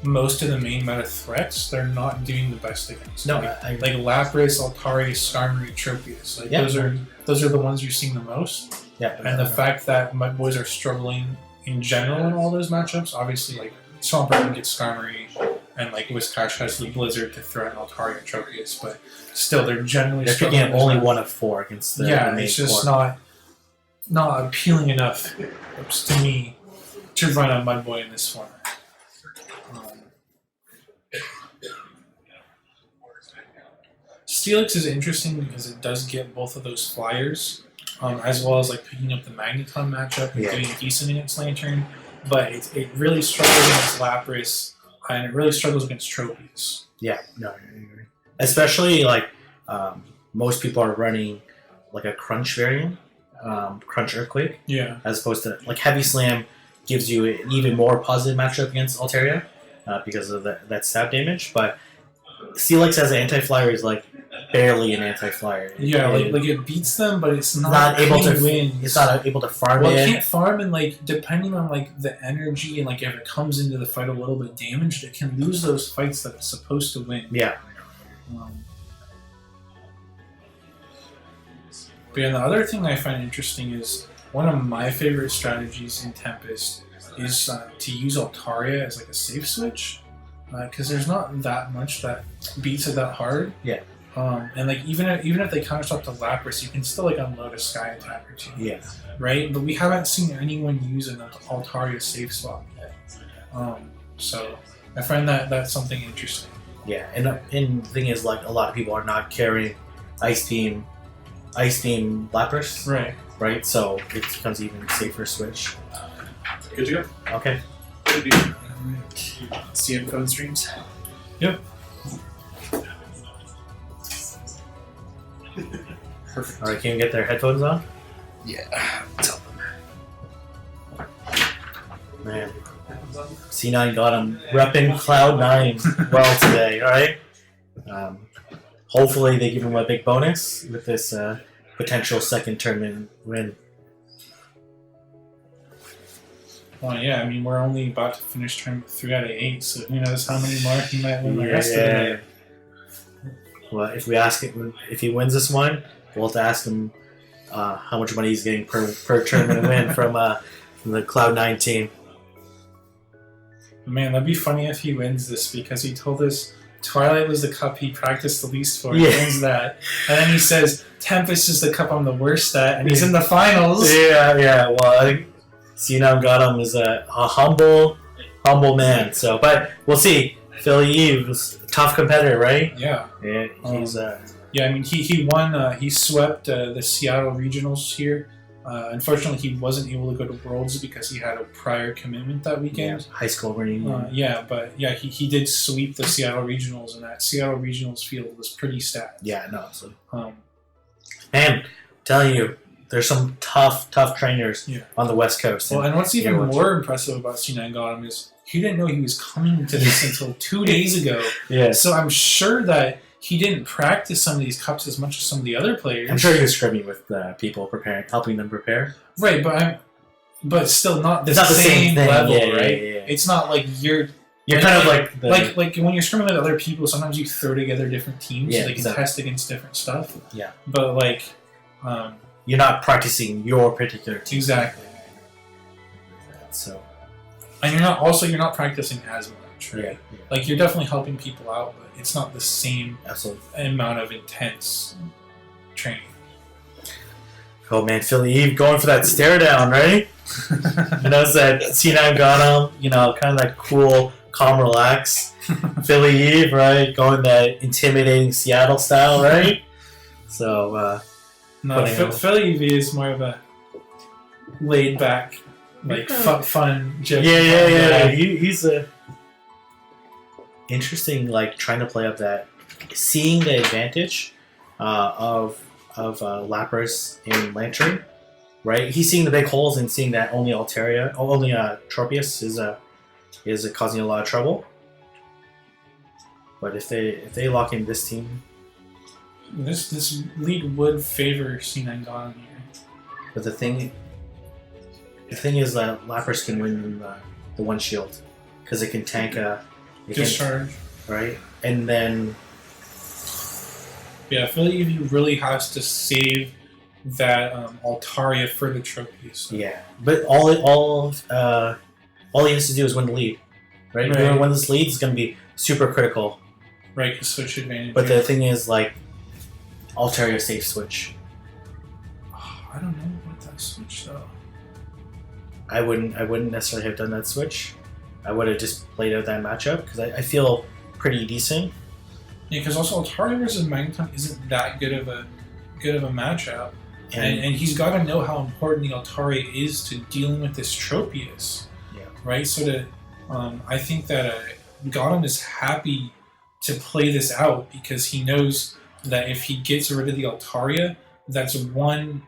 most of the main meta threats they're not doing the best against. No, like Lapras, Altaria, Skarmory, Tropius. Like those are the ones you're seeing the most. Yeah, and the fact that Mud Boys are struggling in general in all those matchups, obviously like Swampert can get Skarmory, and like Whiscash has the Blizzard to threaten Altaria and Tropius, but still they're generally picking up only 1 of 4 against the main it's just core. not. not appealing enough to me to run a Mudboy in this format. Steelix is interesting because it does get both of those flyers, as well as like picking up the Magneton matchup and getting decent against Lantern. But it really struggles against Lapras, and it really struggles against Tropius. Yeah, no, I agree. Especially like most people are running like a Crunch variant, Crunch Earthquake. Yeah. As opposed to like Heavy Slam gives you an even more positive matchup against Altaria because of that stab damage. But Steelix as an anti-flyer is like barely an anti-flyer. Yeah, like it beats them, but it's not able to win. It's not able to farm Well, it. It can't farm, and like depending on like the energy and like if it comes into the fight a little bit damaged, it can lose those fights that it's supposed to win. Yeah. But yeah, the other thing I find interesting is one of my favorite strategies in Tempest is to use Altaria as like a safe switch, because there's not that much that beats it that hard. Yeah. And like even if they counterstop to Lapras, you can still like unload a Sky attack or two. Yeah. Right, but we haven't seen anyone use an Altaria safe swap yet. So I find that that's something interesting. Yeah, and the thing is, like, a lot of people are not carrying Ice Beam Lapras. Right, so it becomes even safer switch. Good to go. Okay. Good to be. See you in phone streams. Yep. Perfect. Alright, can you get their headphones on? Yeah. Tell them. Man. C9 got him repping Cloud9 well today, alright? Hopefully they give him a big bonus with this potential second tournament win. Well, yeah, I mean, we're only about to finish tournament 3 out of 8, so who knows how many more he might win the rest of the day. Well, if we ask him if he wins this one, we'll have to ask him how much money he's getting per tournament win from the Cloud9 team. Man, that'd be funny if he wins this, because he told us Twilight was the cup he practiced the least for. Yeah. He wins that. And then he says, Tempest is the cup I'm the worst at, and he's in the finals. Yeah. Well, I think C9 got him as a humble man. So, but we'll see. PhillyEv was a tough competitor, right? Yeah. Yeah, he's Yeah, I mean, he won, he swept the Seattle Regionals here. Unfortunately, he wasn't able to go to Worlds because he had a prior commitment that weekend. high school reunion. He did sweep the Seattle Regionals, and that Seattle Regionals field was pretty stacked. Yeah, no, absolutely. And I'm telling you, there's some tough trainers on the West Coast. Well, and what's even more impressive about C9 Gotham is he didn't know he was coming to this until 2 days ago. Yeah. So I'm sure that he didn't practice some of these cups as much as some of the other players. I'm sure he was scrimming with people helping them prepare. Right, but still not It's not the same thing. level, Yeah. right? It's not like you're kind of like like when you're scrimming with other people. Sometimes you throw together different teams so they can test against different stuff. Yeah, but like you're not practicing your particular team. Exactly. So, and you're not practicing as much, right? Yeah. Like you're definitely helping people out, but it's not the same absolutely amount of intense training. Oh man, PhillyEv going for that stare down, right? You know, it's that C9 got him, kind of that cool, calm, relax. PhillyEv, right? Going that intimidating Seattle style, right? So, no, PhillyEv is more of a laid back, like fun joke. Yeah. He's a interesting, like trying to play up that, seeing the advantage of Lapras in Lantern, right? He's seeing the big holes and seeing that only Tropius is causing a lot of trouble. But if they lock in this team, this lead would favor C9 Gotham here. but the thing is that Lapras can win the one shield because it can tank a discharge, right? And then PhillyEv really has to save that Altaria for the trophies. Yeah, but all he has to do is win the lead, right? Right. When this lead is going to be super critical, right? Because switch advantage. But the thing is, like, Altaria safe switch. Oh, I don't know what that switch I wouldn't necessarily have done that switch. I would have just played out that matchup because I feel pretty decent. Yeah, because also Altari versus Magneton isn't that good of a matchup, and he's got to know how important the Altari is to dealing with this Tropius. Yeah. Right. So I think that Gotham is happy to play this out because he knows that if he gets rid of the Altaria, that's one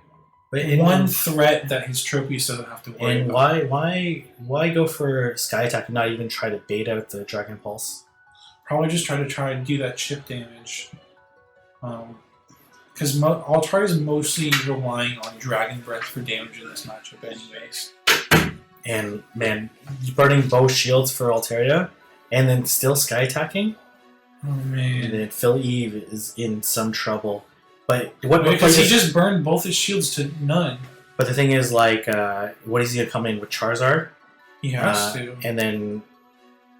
threat that his Tropius doesn't have to worry about. Why go for Sky Attack and not even try to bait out the Dragon Pulse? Probably just try to do that chip damage. Because Altaria is mostly relying on Dragon Breath for damage in this matchup anyways. And man, burning both shields for Altaria and then still Sky Attacking? Oh man. And then PhillyEv is in some trouble. But because he just burned both his shields to none. But the thing is, like, what is he gonna come in with Charizard? He has to. And then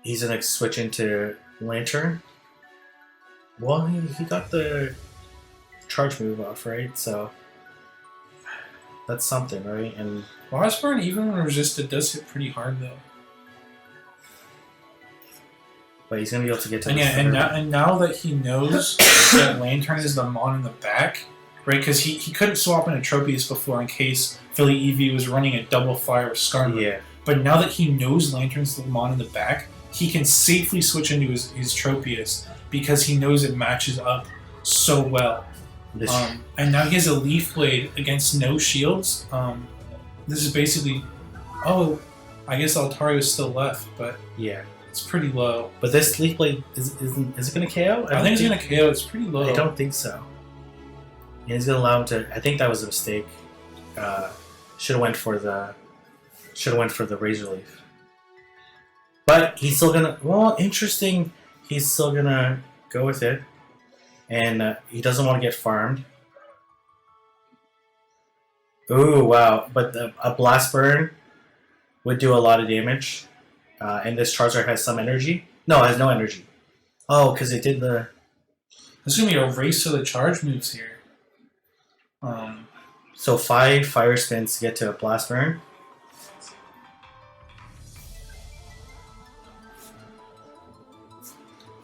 he's gonna switch into Lantern. Well, he got the charge move off, right? So that's something, right? And Blast Burn, even when resisted, does hit pretty hard though. but he's gonna be able to get to. And now that he knows that Lantern is the mon in the back, right? Because he couldn't swap into Tropius before in case PhillyEv was running a double fire with Skarmory. Yeah. But now that he knows Lantern's the mon in the back, he can safely switch into his Tropius because he knows it matches up so well. And now he has a Leaf Blade against no shields. This is basically, I guess Altaria is still left, but yeah, it's pretty low. But this Leaf Blade is it going to KO? I think it's going to KO. It's pretty low. I don't think so. And he's going to allow him to. I think that was a mistake. Should have went for the Razor Leaf. But he's still gonna. Well, interesting. He's still gonna go with it, and he doesn't want to get farmed. Ooh, wow! But a Blast Burn would do a lot of damage, and this Charizard has some energy. No, it has no energy. Oh, because it did the. There's gonna be a race to the charge moves here. So 5 Fire Spins to get to a Blast Burn.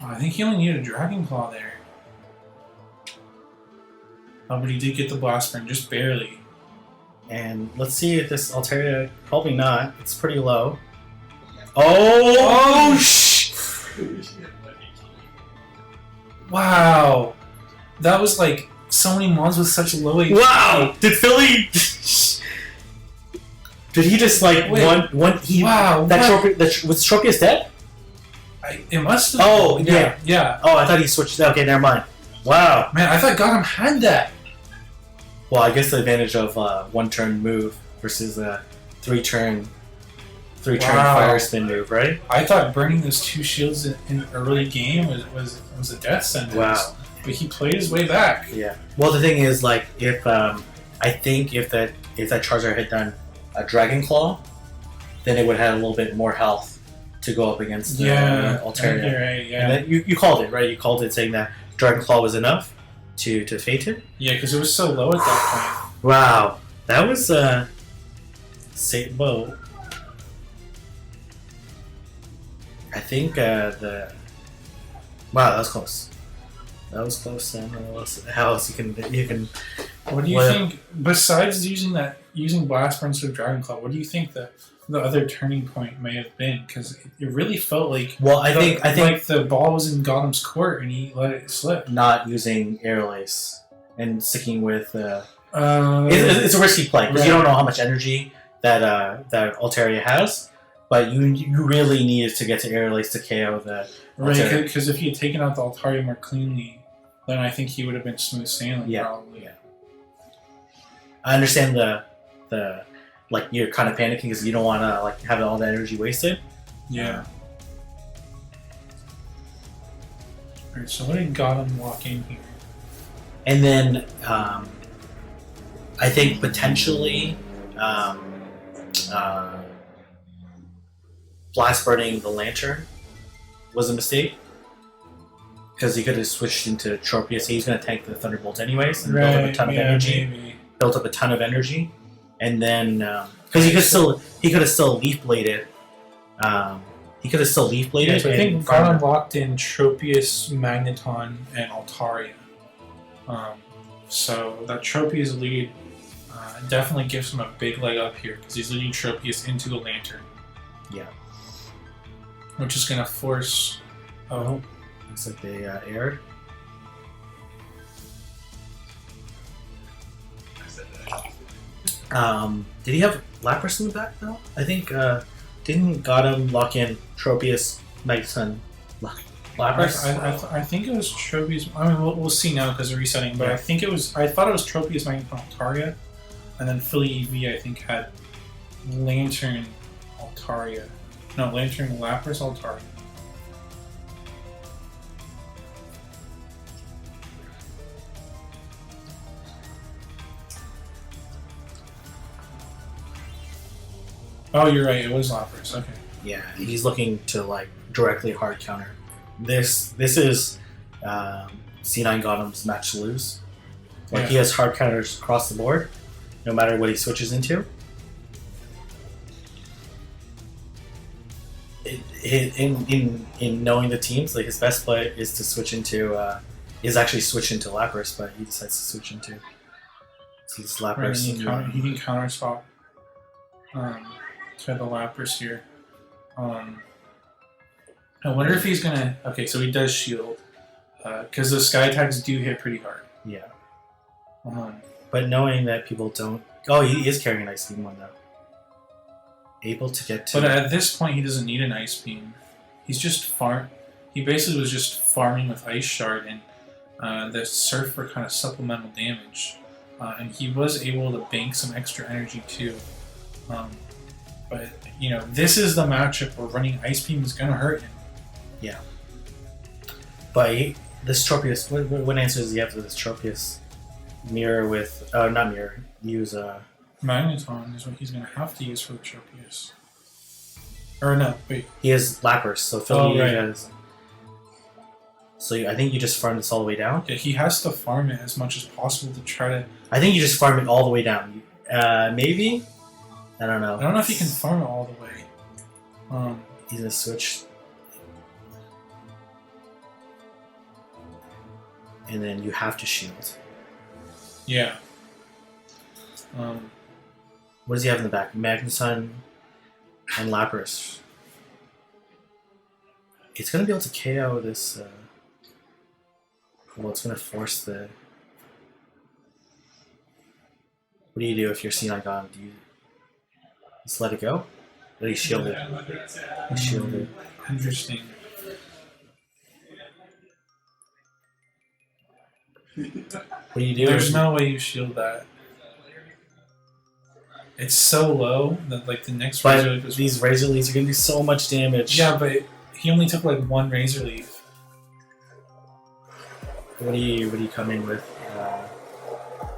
I think he only needed a Dragon Claw there. But he did get the Blast Burn, just barely. And let's see if this Altaria... Probably not. It's pretty low. Oh! Wow! That was like so many mons with such low HP. Wow! Did Philly... Did he just like... Wait. Wow! Was Tropius dead? It must have. Oh, been. Yeah. Oh, I thought he switched. Okay, never mind. Wow. Man, I thought Gotham had that. Well, I guess the advantage of one turn move versus a three turn fire spin move, right? I thought burning those 2 shields in early game was a death sentence. Wow. But he played his way back. Yeah. Well, the thing is, like, if I think if that Charizard had done a Dragon Claw, then it would have had a little bit more health to go up against the Altaria. You're right, yeah. And then you called it, right? You called it saying that Dragon Claw was enough to fate it. Yeah, because it was so low at that point. Wow, that was Whoa. I think wow, that was close. That was close. I don't know how else you can. What do you think? Besides using Blast Burn to Dragon Claw, what do you think the other turning point may have been? Because it really felt like I think like the ball was in Gotham's court and he let it slip. Not using Air Lace and sticking with. It's a risky play because you don't know how much energy that Altaria has, but you really needed to get to Air Lace to KO the. Right, because if he had taken out the Altaria more cleanly, then I think he would have been smooth sailing. Yeah. Probably. Yeah. I understand the like you're kind of panicking because you don't want to like have all that energy wasted. Yeah. Alright, so what did Gotham walk in here? And then I think potentially blast burning the Lantern was a mistake because he could have switched into Tropius. He's going to tank the Thunderbolt anyways and build up a ton of energy. Maybe. Built up a ton of energy, and then Because he could have still leaf bladed. He could have still leaf bladed. So I think got unlocked in Tropius, Magneton, and Altaria. So that Tropius lead definitely gives him a big leg up here because he's leading Tropius into the Lantern. Yeah. Which is going to force. Oh. Looks like they aired. Did he have Lapras in the back though? I think didn't Gotham lock in Tropius, Magneton, Lapras? I think it was Tropius. I mean, we'll see now because they're resetting. But I think it was. I thought it was Tropius, Magneton, Altaria, and then PhillyEv I think had Lantern, Altaria. No, Lantern, Lapras, Altaria. Oh, you're right. It was Lapras. Okay. Yeah, he's looking to like directly hard counter. This is C9 Gotham's match to lose. Like he has hard counters across the board, no matter what he switches into. In knowing the teams, like his best play is to switch into actually switch into Lapras, but he decides to switch into Lapras. Right, he can counter swap to the Lapras here. I wonder if he's gonna. Okay, so he does shield because the sky tags do hit pretty hard. Yeah. But knowing that people don't. Oh, he is carrying an Ice Beam one though. Able to get to. But at this point, he doesn't need an Ice Beam. He's just He basically was just farming with Ice Shard and the Surf for kind of supplemental damage, and he was able to bank some extra energy too. But you know, this is the matchup where running Ice Beam is gonna hurt him. Yeah. But this Tropius, what answer does he have to this Tropius? Mirror with, not mirror, use Magneton is what he's gonna have to use for the Tropius. Or no, wait. He has Lapras, so Philly right. has. So I think you just farm this all the way down? Yeah, he has to farm it as much as possible to try to. I think you just farm it all the way down. Maybe? I don't know. I don't know if he can farm it all the way. He's gonna switch. And then you have to shield. Yeah. What does he have in the back? Magneton and Lapras. It's gonna be able to KO this. Well, it's gonna force the. What do you do if you're C9 Gone? Do you just let it go? Or do you shield it? You shield it. Interesting. What do you do? There's no way you shield that. It's so low that like the next Razor Leaf is. These Razor Leaves are gonna do so much damage. Yeah, but he only took like one Razor Leaf. What do you come in with?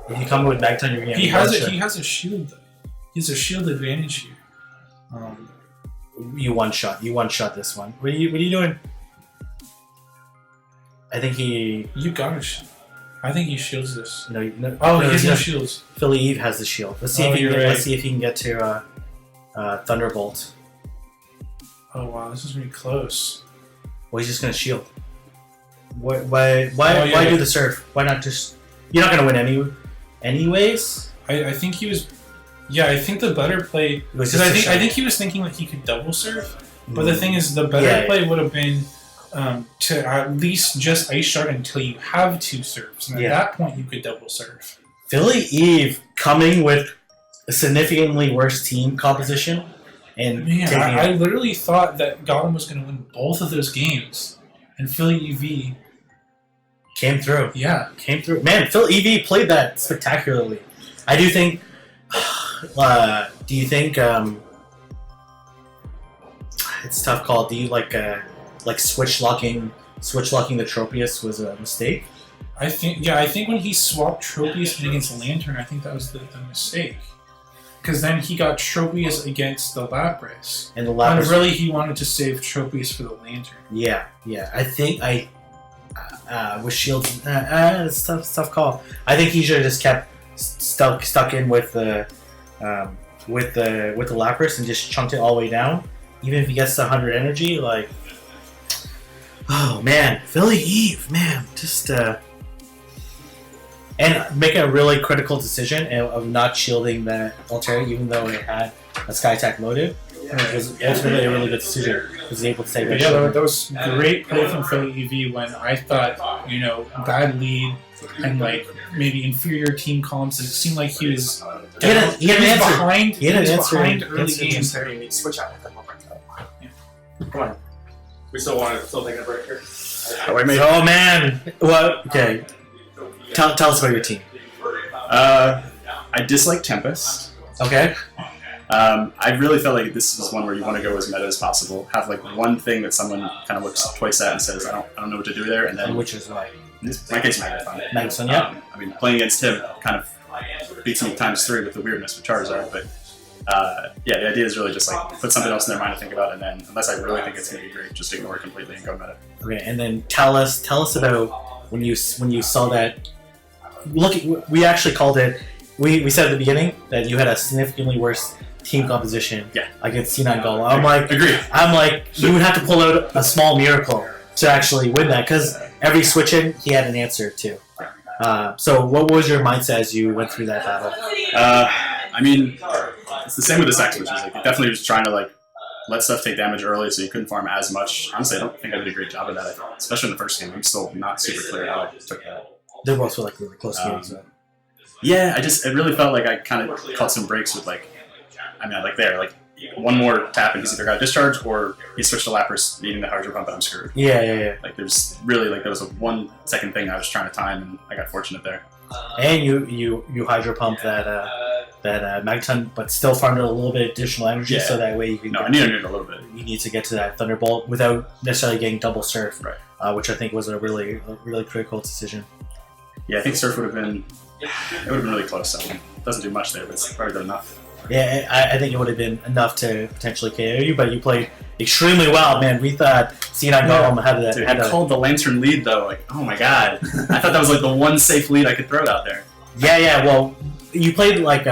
If you come in with Magneton, you're gonna. He has a shield. He has a shield advantage here. You one shot this one. What are you doing? I think he. You got it. I think he shields this. No, oh, he has no shields. PhillyEv has the shield. Let's see let's see if he can get to Thunderbolt. Oh wow, this is really close. Well, he's just gonna shield. Why do the surf? Why not just? You're not gonna win anyways. I think he was. Yeah, I think the better play because I think he was thinking that he could double surf. But the thing is, the better play would have been to at least just Ice Shard until you have two surfs, and at that point you could double surf. PhillyEv coming with a significantly worse team composition, and I literally thought that Gotham was going to win both of those games, and PhillyEv came through. Yeah, came through. Man, PhillyEv played that spectacularly. I do think. Do you think it's a tough call? Do you like switch locking the Tropius was a mistake? I think when he swapped Tropius against Lantern, I think that was the mistake. Because then he got Tropius against the Lapras. And the Lapras. And really he wanted to save Tropius for the Lantern. Yeah. I think with shields, it's a tough call. I think he should have just kept stuck in with the with the Lapras and just chunked it all the way down. Even if he gets to 100 energy, like, oh man, PhillyEv, man, just and making a really critical decision of not shielding the Altaria, even though it had a Sky Attack motive. It was ultimately a really good decision. He was able to take that. Yeah, that was great play from PhillyEv when I thought, bad lead and like maybe inferior team comps. It seemed like he was behind. He was behind early games. Switch out. Come on. We still taking a break here. Oh man! Well, okay. Tell us about your team. I dislike Tempest. Okay. I really felt like this is one where you want to go as meta as possible. Have like one thing that someone kind of looks twice at and says, I don't know what to do there, and then Which is like in my case, Magneton. Magneton, yeah. I mean, playing against him kind of beats me ×3 with the weirdness with Charizard, but yeah, the idea is really just like put something else in their mind to think about, and then unless I really think it's going to be great, just ignore it completely and go meta. Okay, and then tell us about when you saw that. Look, we actually called it. We said at the beginning that you had a significantly worse team composition against C9 Golem. I'm like, you would have to pull out a small miracle to actually win that, because every switch in, he had an answer to. So what was your mindset as you went through that battle? I mean, it's the same with the Sax switches. Like, you definitely was trying to like let stuff take damage early, so you couldn't farm as much. Honestly, I don't think I did a great job of that, especially in the first game. I'm still not super clear how I took that. They both feel like really close games. Yeah, it really felt like I kind of caught some breaks with like one more tap and he's either got a discharge or he switched to Lapras needing the Hydro Pump and I'm screwed. Yeah. Like there was a 1 second thing I was trying to time and I got fortunate there. And you Hydro Pump that Magneton, but still farmed a little bit additional energy, so that way you can. No, I needed it a little bit. You need to get to that Thunderbolt without necessarily getting double surf, right? Which I think was a really critical decision. Yeah, I think surf would have been really close. I mean, it doesn't do much there, but it's probably good enough. Yeah, I think it would have been enough to potentially KO you, but you played extremely well, man. We thought C9 Golem had that. Dude, I called the Lantern lead though, like, oh my god. I thought that was like the one safe lead I could throw out there. Yeah, well, you played like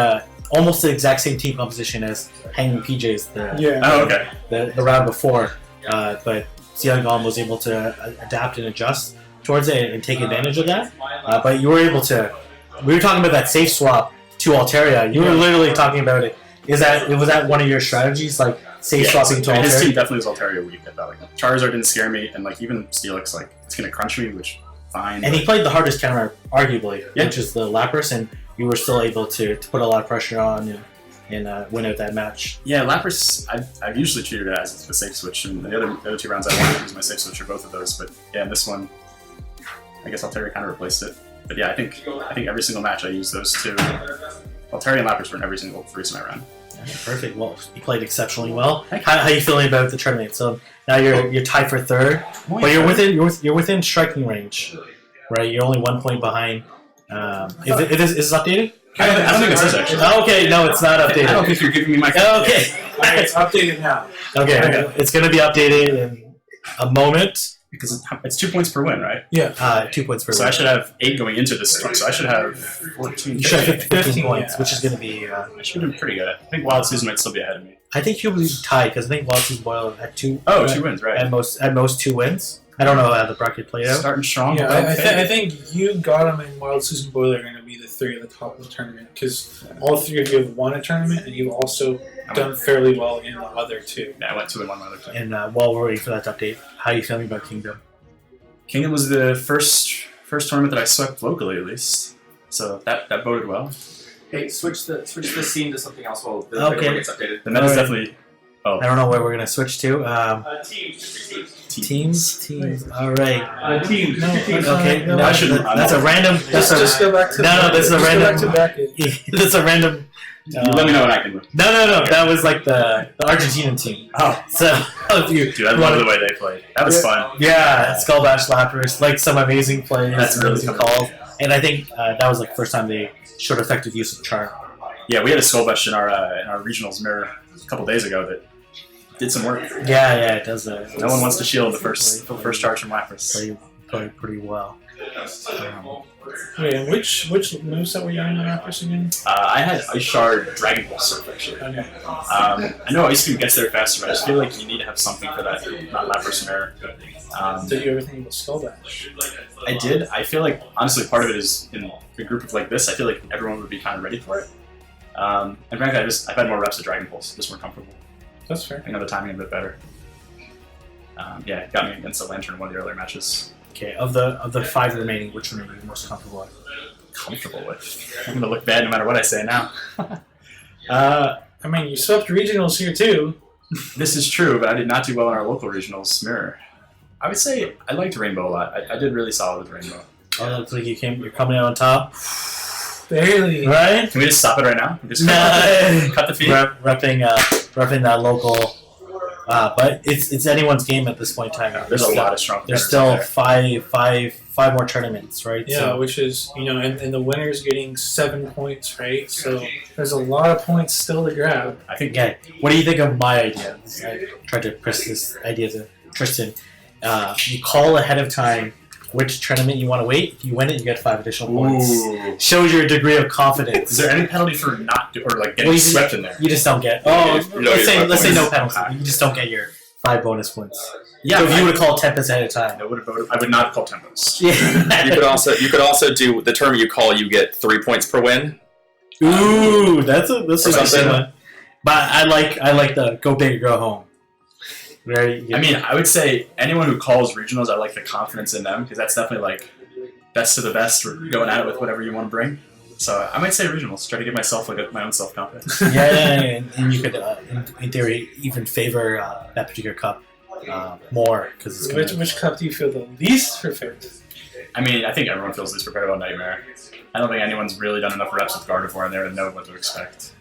almost the exact same team composition as Hanging PJ's the round before, but C9 Golem was able to adapt and adjust towards it and take advantage of that. But you were able to. We were talking about that safe swap to Altaria. You were literally talking about it. Was that one of your strategies, like safe swapping to Altaria? His team definitely was Altaria weak. I felt like Charizard didn't scare me, and like even Steelix, like it's gonna crunch me, which fine. And he played the hardest counter, arguably, which is the Lapras, and you were still able to put a lot of pressure on and win out that match. Yeah, Lapras, I've usually treated it as the safe switch, and the other 2 rounds I wanted to use my safe switch for both of those. But yeah, in this one, I guess Altaria kind of replaced it. But yeah, I think every single match I used those two. Altaria and Lapras were in every single freeze I ran. Perfect. Well, you played exceptionally well. How are you feeling about the tournament? So now you're tied for third, but you're within striking range, right? You're only 1 point behind. Is this updated? I don't think it says actually. Okay, no, it's not updated. I don't think you're giving me my. Okay, it's updated now. Okay, it's going to be updated in a moment. Because it's 2 points per win, right? Yeah. 2 points per win. So I should have 8 going into this one, so I should have 14. You should have 15 points, which is going to be... I should have been pretty good. I think Wild Season might still be ahead of me. I think he'll be tied, because I think Wild Season Boyle had 2... Oh, 2 wins, right. At most 2 wins. I don't know how the bracket played out. Starting strong. Yeah, I think you got him and Wild Susan Boiler are going to be the 3 at the top of the tournament, because all 3 of you have won a tournament, and you've also done fairly well in the other 2. Yeah, I went 2 and 1 my other 2. And while we're waiting for that update, how are you feeling about Kingdom? Kingdom was the first tournament that I swept locally, at least. So that boded well. Hey, switch the scene to something else while the gets updated. The meta's definitely... Oh. I don't know where we're going to switch to. Teams. All right. Teams. Okay. No, I shouldn't. That's a random... Just go back to... No, this is a random... That's a random... let me know when I can move. No. That was like the Argentinian team. Oh. So, if you... Dude, I love the way they played. That was fun. Yeah, Skull Bash Lapras, like some amazing plays. That's really called. And I think that was like the first time they showed effective use of Charm. Yeah, we had a Skull Bash in our regionals mirror a couple days ago that did some work. Yeah, it does. No one wants to shield the first charge from Lapras. played pretty well. Wait, and which moveset were you in the Raptors again? I had Ice Shard Dragon Ball Surf actually. Okay. I know Ice Beam gets there faster, but I just feel like you need to have something for that, not Lapras Mare. Did you ever think about Skull Dash? I did. I feel like, honestly, part of it is in a group of like this, I feel like everyone would be kind of ready for it. And frankly, I've had more reps of Dragon Pulse, just more comfortable. That's fair. I know the timing a bit better. Yeah, it got me against the Lantern in one of the earlier matches. Okay, of the 5 remaining, which one are you most comfortable with? Comfortable with? I'm gonna look bad no matter what I say now. I mean, you swept regionals here too. This is true, but I did not do well in our local regionals mirror. I would say I liked Rainbow a lot. I did really solid with Rainbow. Oh, it looks like you're coming out on top. Barely. Right? Can we just stop it right now? Just cut the feed? Repping that local. But it's anyone's game at this point in time. There's a lot of strong There's players still there. five more tournaments, right? Yeah, So, which is, and the winner's getting 7 points, right? So there's a lot of points still to grab. I think yeah. What do you think of my idea? I tried to press this idea to Tristan. You call ahead of time which tournament you want to wait. If you win it, you get 5 additional points. Ooh. Shows your degree of confidence. Is there any penalty for not getting swept in there? You just don't get. Let's say no penalty. You just don't get your 5 bonus points. Yeah, so if you would have called Tempest ahead of time, I would not have called Tempest. Yeah. You could also do the term you call. You get 3 points per win. Ooh, that's a something. good one. But I like the go big or go home. Very. I mean, I would say anyone who calls regionals, I like the confidence in them because that's definitely like best of the best. We're going at it with whatever you want to bring. So I might say regionals. Try to give myself my own self confidence. Yeah, and you could, in theory, even favor that particular cup more because it's Which cup do you feel the least prepared? I mean, I think everyone feels least prepared about Nightmare. I don't think anyone's really done enough reps with Gardevoir in there to know what to expect.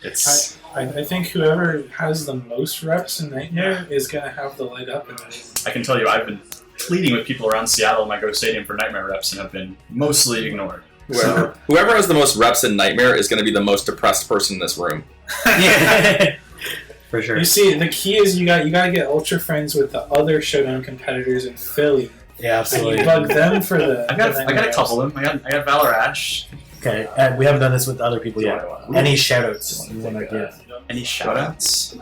It's. I think whoever has the most reps in Nightmare is going to have the leg up in this. I can tell you, I've been pleading with people around Seattle in my Go Stadium for Nightmare reps and have been mostly ignored. Whoever has the most reps in Nightmare is going to be the most depressed person in this room. Yeah, for sure. You see, the key is you got to get ultra friends with the other Showdown competitors in Philly. Yeah, absolutely. And you bug them for the. I got a couple of them. I got Valor Ash. Okay, and we haven't done this with other people yet. Any shoutouts you want to give? Any shoutouts?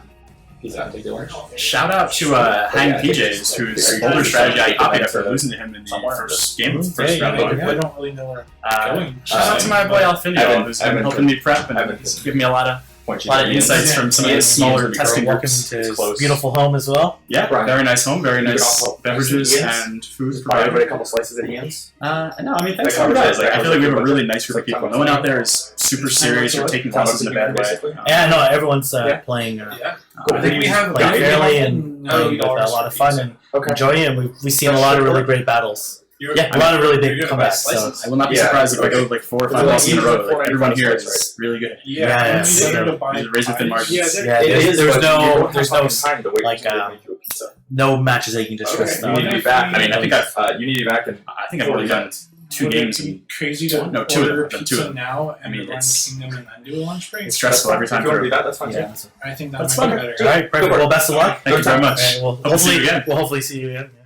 He's not taking Shout out to Hang PJs, whose older strategy I copied after losing to him in the first game, first round. I don't really know where I'm going. Shout out to my boy Alfinio, who's been helping me prep and he's given me a lot of insights from some of his smaller testing Welcome groups. to his beautiful home as well. Yeah, very nice home, very nice beverages and food Probably provided. a couple slices at Ian's. No, I mean, thanks for guys. Like, I feel like we have a really nice group of people. No one out there is super serious or taking classes in a bad way. Yeah, no, everyone's playing. I think we have playing fairly and playing with a lot of fun and enjoying it. We've seen a lot of really great battles. Yeah, a lot of really big comebacks. So I will not be surprised if I go like 4 or 5 losses in a row. Like, everyone here is really good. Yeah, These are razor thin margins. Yeah, there's no no matches that you can just rest You need to be back. I mean, I think you need to be back. And I think I've only done 2 games. And Crazy to No, 2 of them. order I've done 2 of pizza them. now and mean, run it's- Kingdom and then do a lunch break. It's stressful every time. If you want to do that, that's fine too. Yeah. I think that That's might fun. be better. All right, perfect. Well, best of luck. Thank you very much. We'll Hope to see you again. hopefully see you again. Yeah.